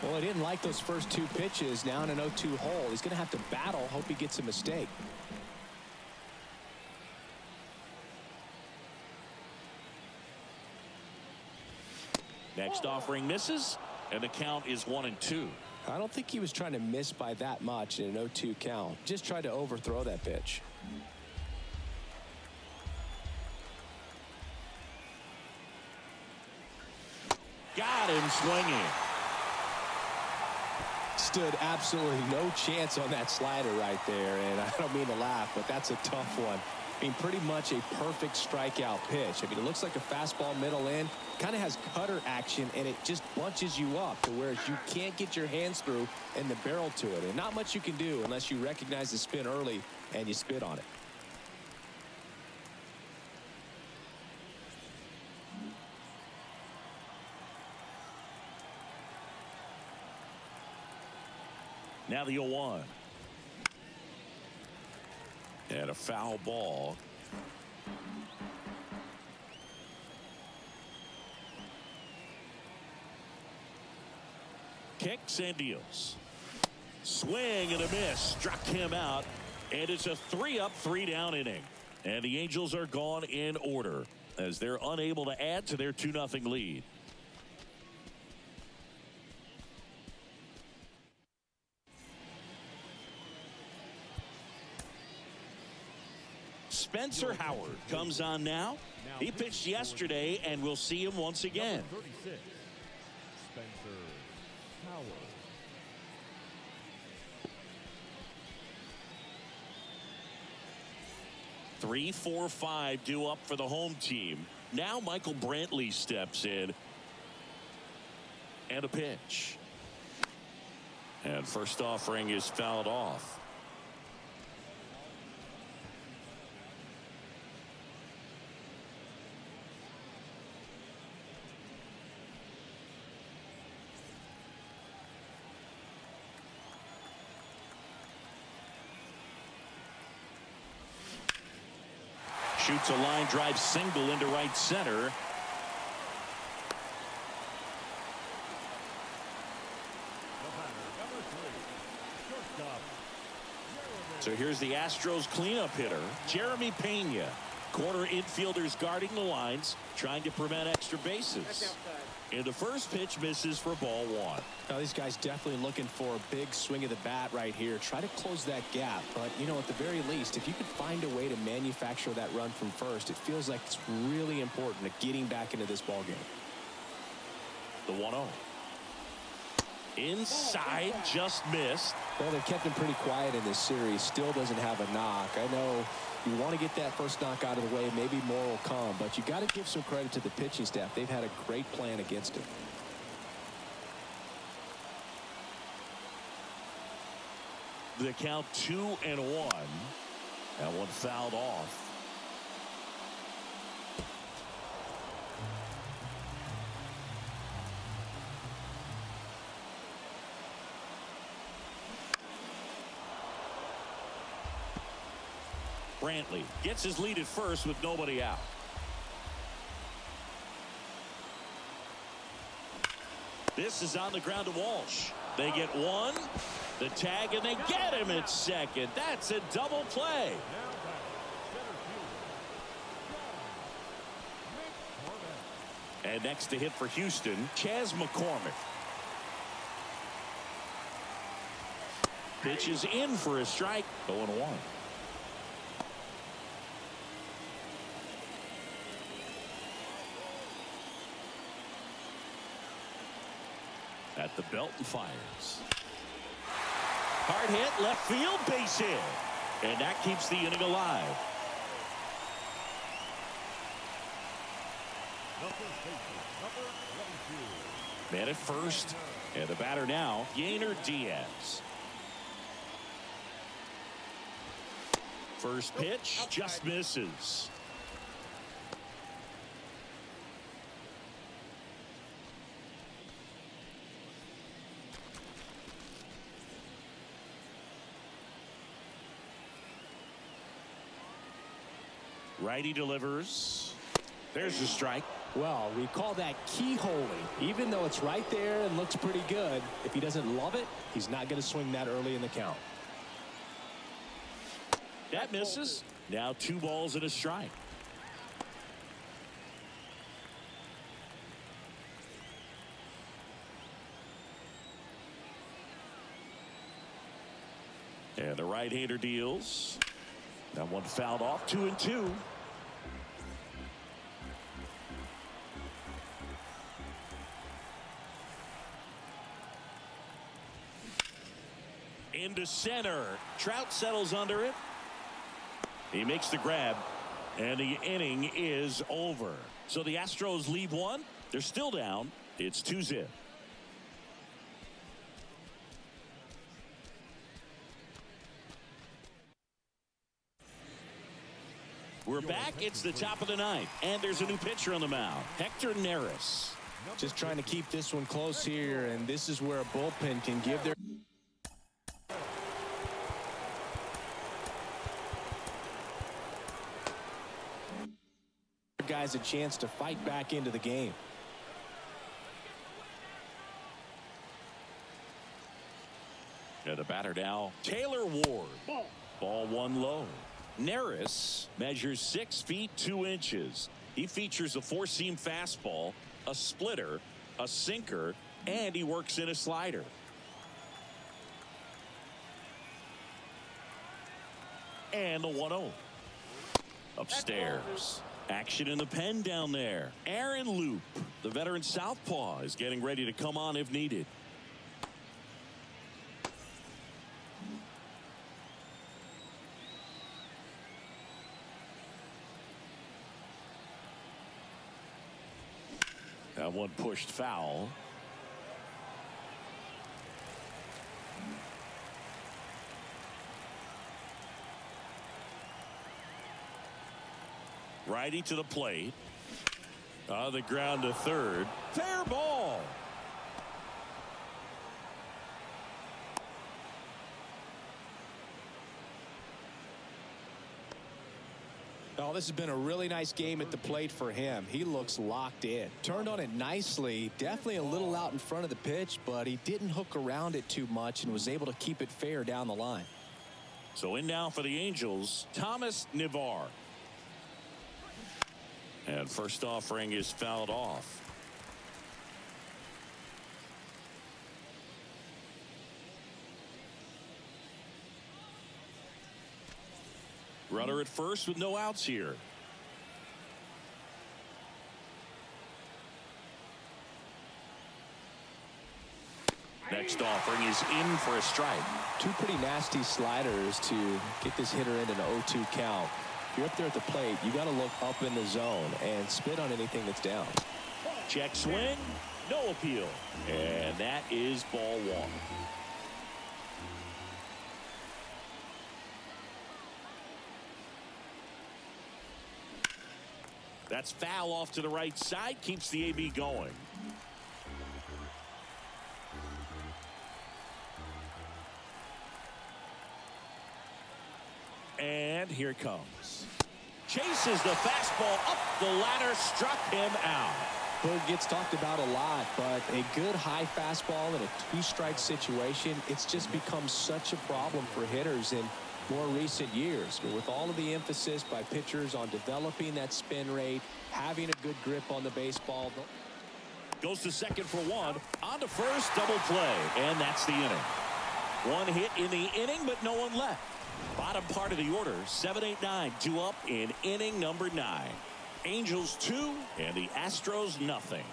Well, he didn't like those first two pitches. Now in an 0-2 hole, he's going to have to battle. Hope he gets a mistake. Next offering misses, and the count is 1-2. I don't think he was trying to miss by that much in an 0-2 count. Just tried to overthrow that pitch. Got him swinging. Stood absolutely no chance on that slider right there, and I don't mean to laugh, but that's a tough one. I mean, pretty much a perfect strikeout pitch. I mean, it looks like a fastball middle in, kind of has cutter action, and it just bunches you up to where you can't get your hands through and the barrel to it. And not much you can do unless you recognize the spin early and you spit on it. Now the 0-1. And a foul ball. Kicks and deals. Swing and a miss. Struck him out. And it's a 3-up, 3-down inning. And the Angels are gone in order as they're unable to add to their 2-0 lead. Spencer Howard comes on now. He pitched yesterday, and we'll see him once again. 36, Spencer Howard. Three, 4, 5 due up for the home team. Now Michael Brantley steps in. And a pitch. And first offering is fouled off. Shoots a line drive single into right center. So here's the Astros cleanup hitter, Jeremy Pena. Corner infielders guarding the lines, trying to prevent extra bases. And the first pitch misses for ball one. Now, these guys definitely looking for a big swing of the bat right here. Try to close that gap. But, you know, at the very least, if you could find a way to manufacture that run from first, it feels like it's really important to getting back into this ball game. The 1-0. Inside, just missed. Well, they've kept him pretty quiet in this series. Still doesn't have a knock. I know you want to get that first knock out of the way. Maybe more will come. But you got to give some credit to the pitching staff. They've had a great plan against him. The count 2-1. That one fouled off. Brantley gets his lead at first with nobody out. This is on the ground to Walsh. They get one, the tag, and they get him at second. That's a double play. And next to hit for Houston, Chas McCormick. Pitches in for a strike. 0-1. At the belt and fires. Hard hit, left field, base hit. And that keeps the inning alive. Man at first. And the batter now, Yainer Diaz. First pitch, just misses. Righty delivers. There's a strike. Well, we call that keyholing. Even though it's right there and looks pretty good, if he doesn't love it, he's not going to swing that early in the count. That misses. Now 2 balls and a strike. And the right-hander deals. That one fouled off. 2-2. Into center. Trout settles under it. He makes the grab, and the inning is over. So the Astros lead one. They're still down. It's 2-0. We're back. It's the top of the ninth, and there's a new pitcher on the mound, Hector Neris. Just trying to keep this one close here, and this is where a bullpen can give their guys a chance to fight back into the game. And the batter now, Taylor Ward. Ball 1 low. Neris measures 6 feet 2 inches. He features a 4-seam fastball, a splitter, a sinker, and he works in a slider. And the 1-0. Upstairs. Action in the pen down there. Aaron Loop, the veteran southpaw, is getting ready to come on if needed. That one pushed foul. Righty to the plate. On the ground to third. Fair ball. Oh, this has been a really nice game at the plate for him. He looks locked in. Turned on it nicely. Definitely a little out in front of the pitch, but he didn't hook around it too much and was able to keep it fair down the line. So in now for the Angels, Thomas Navar. And first offering is fouled off. Runner at first with no outs here. Next offering is in for a strike. 2 pretty nasty sliders to get this hitter into an 0-2 count. If you're up there at the plate, you got to look up in the zone and spit on anything that's down. Check swing, no appeal. And that is ball 1. That's foul off to the right side. Keeps the AB going. And here it comes. Chases the fastball up the ladder. Struck him out. Boog gets talked about a lot, but a good high fastball in a two-strike situation, it's just become such a problem for hitters in more recent years. With all of the emphasis by pitchers on developing that spin rate, having a good grip on the baseball. Goes to second for one. On to first, double play, and that's the inning. One hit in the inning, but no one left. Bottom part of the order, 7, 8, 9, 2 up in inning number 9. Angels 2 and the Astros nothing.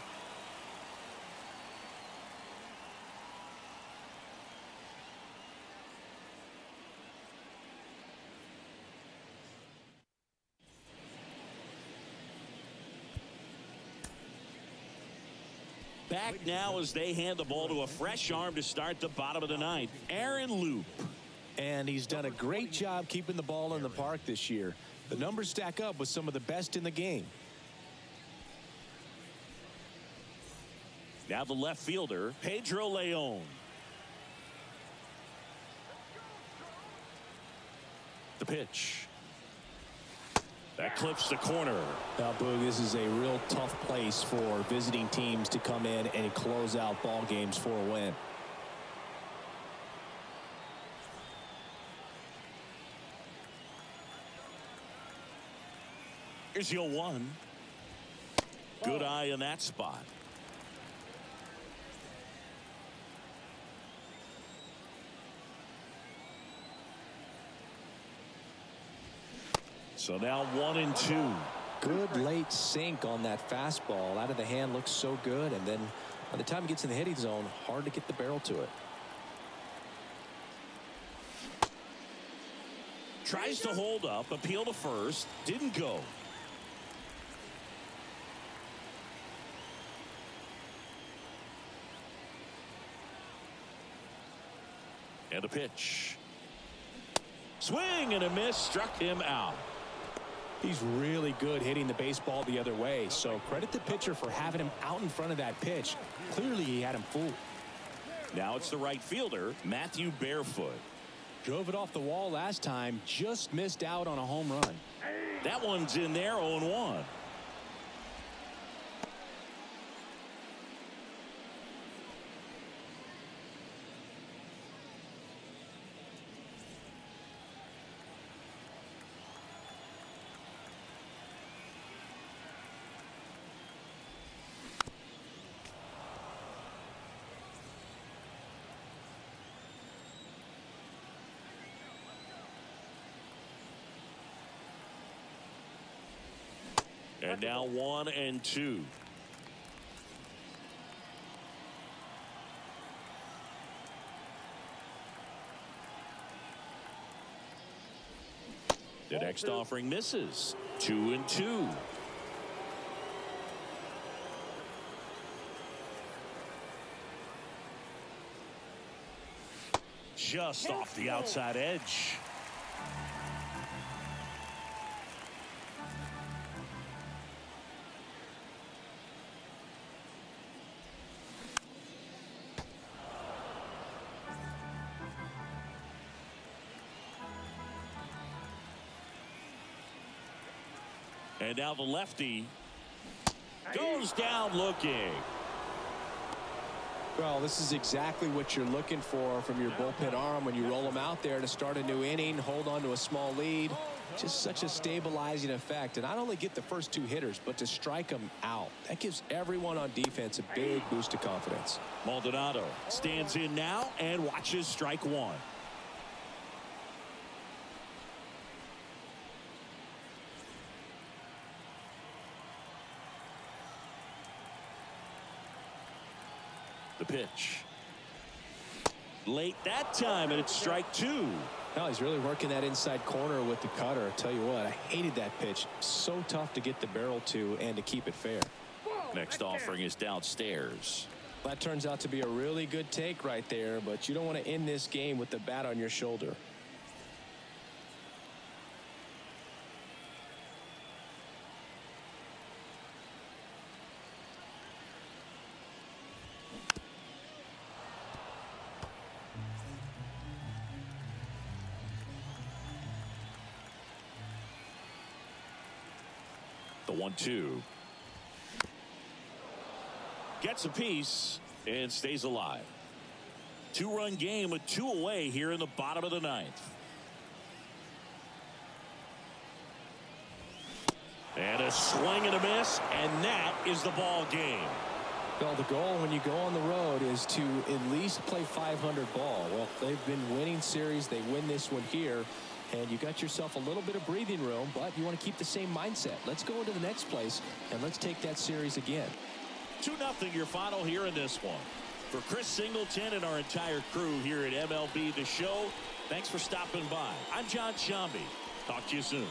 Back now as they hand the ball to a fresh arm to start the bottom of the 9th. Aaron Loop. And he's done a great job keeping the ball in the park this year. The numbers stack up with some of the best in the game. Now the left fielder, Pedro Leon. The pitch. That clips the corner. Now, Boog, this is a real tough place for visiting teams to come in and close out ball games for a win. Here's your 1. Good eye in that spot. So now 1 and 2. Good late sink on that fastball. Out of the hand, looks so good. And then by the time it gets in the hitting zone, hard to get the barrel to it. Tries to hold up, appeal to first. Didn't go. And a pitch. Swing and a miss. Struck him out. He's really good hitting the baseball the other way. So credit the pitcher for having him out in front of that pitch. Clearly he had him fooled. Now it's the right fielder, Matthew Barefoot. Drove it off the wall last time. Just missed out on a home run. That one's in there, 0-1. And now 1 and 2. The next offering misses. 2 and 2. Just off the outside edge. And now the lefty goes down looking. Well, this is exactly what you're looking for from your bullpen arm when you roll them out there to start a new inning, hold on to a small lead. Just such a stabilizing effect. And not only get the first 2 hitters, but to strike them out. That gives everyone on defense a big boost of confidence. Maldonado stands in now and watches strike 1. The pitch. Late that time, and it's strike 2. No, he's really working that inside corner with the cutter. I tell you what, I hated that pitch. So tough to get the barrel to and to keep it fair. Next offering is downstairs. That turns out to be a really good take right there, but you don't want to end this game with the bat on your shoulder. The 1-2. Gets a piece and stays alive. 2-run game with 2 away here in the bottom of the 9th. And a swing and a miss, and that is the ball game. Well, the goal when you go on the road is to at least play 500 ball. Well, they've been winning series. They win this one here, and you got yourself a little bit of breathing room, but you want to keep the same mindset. Let's go into the next place, and let's take that series again. 2-0 your final here in this one. For Chris Singleton and our entire crew here at MLB The Show, thanks for stopping by. I'm John Shambi. Talk to you soon.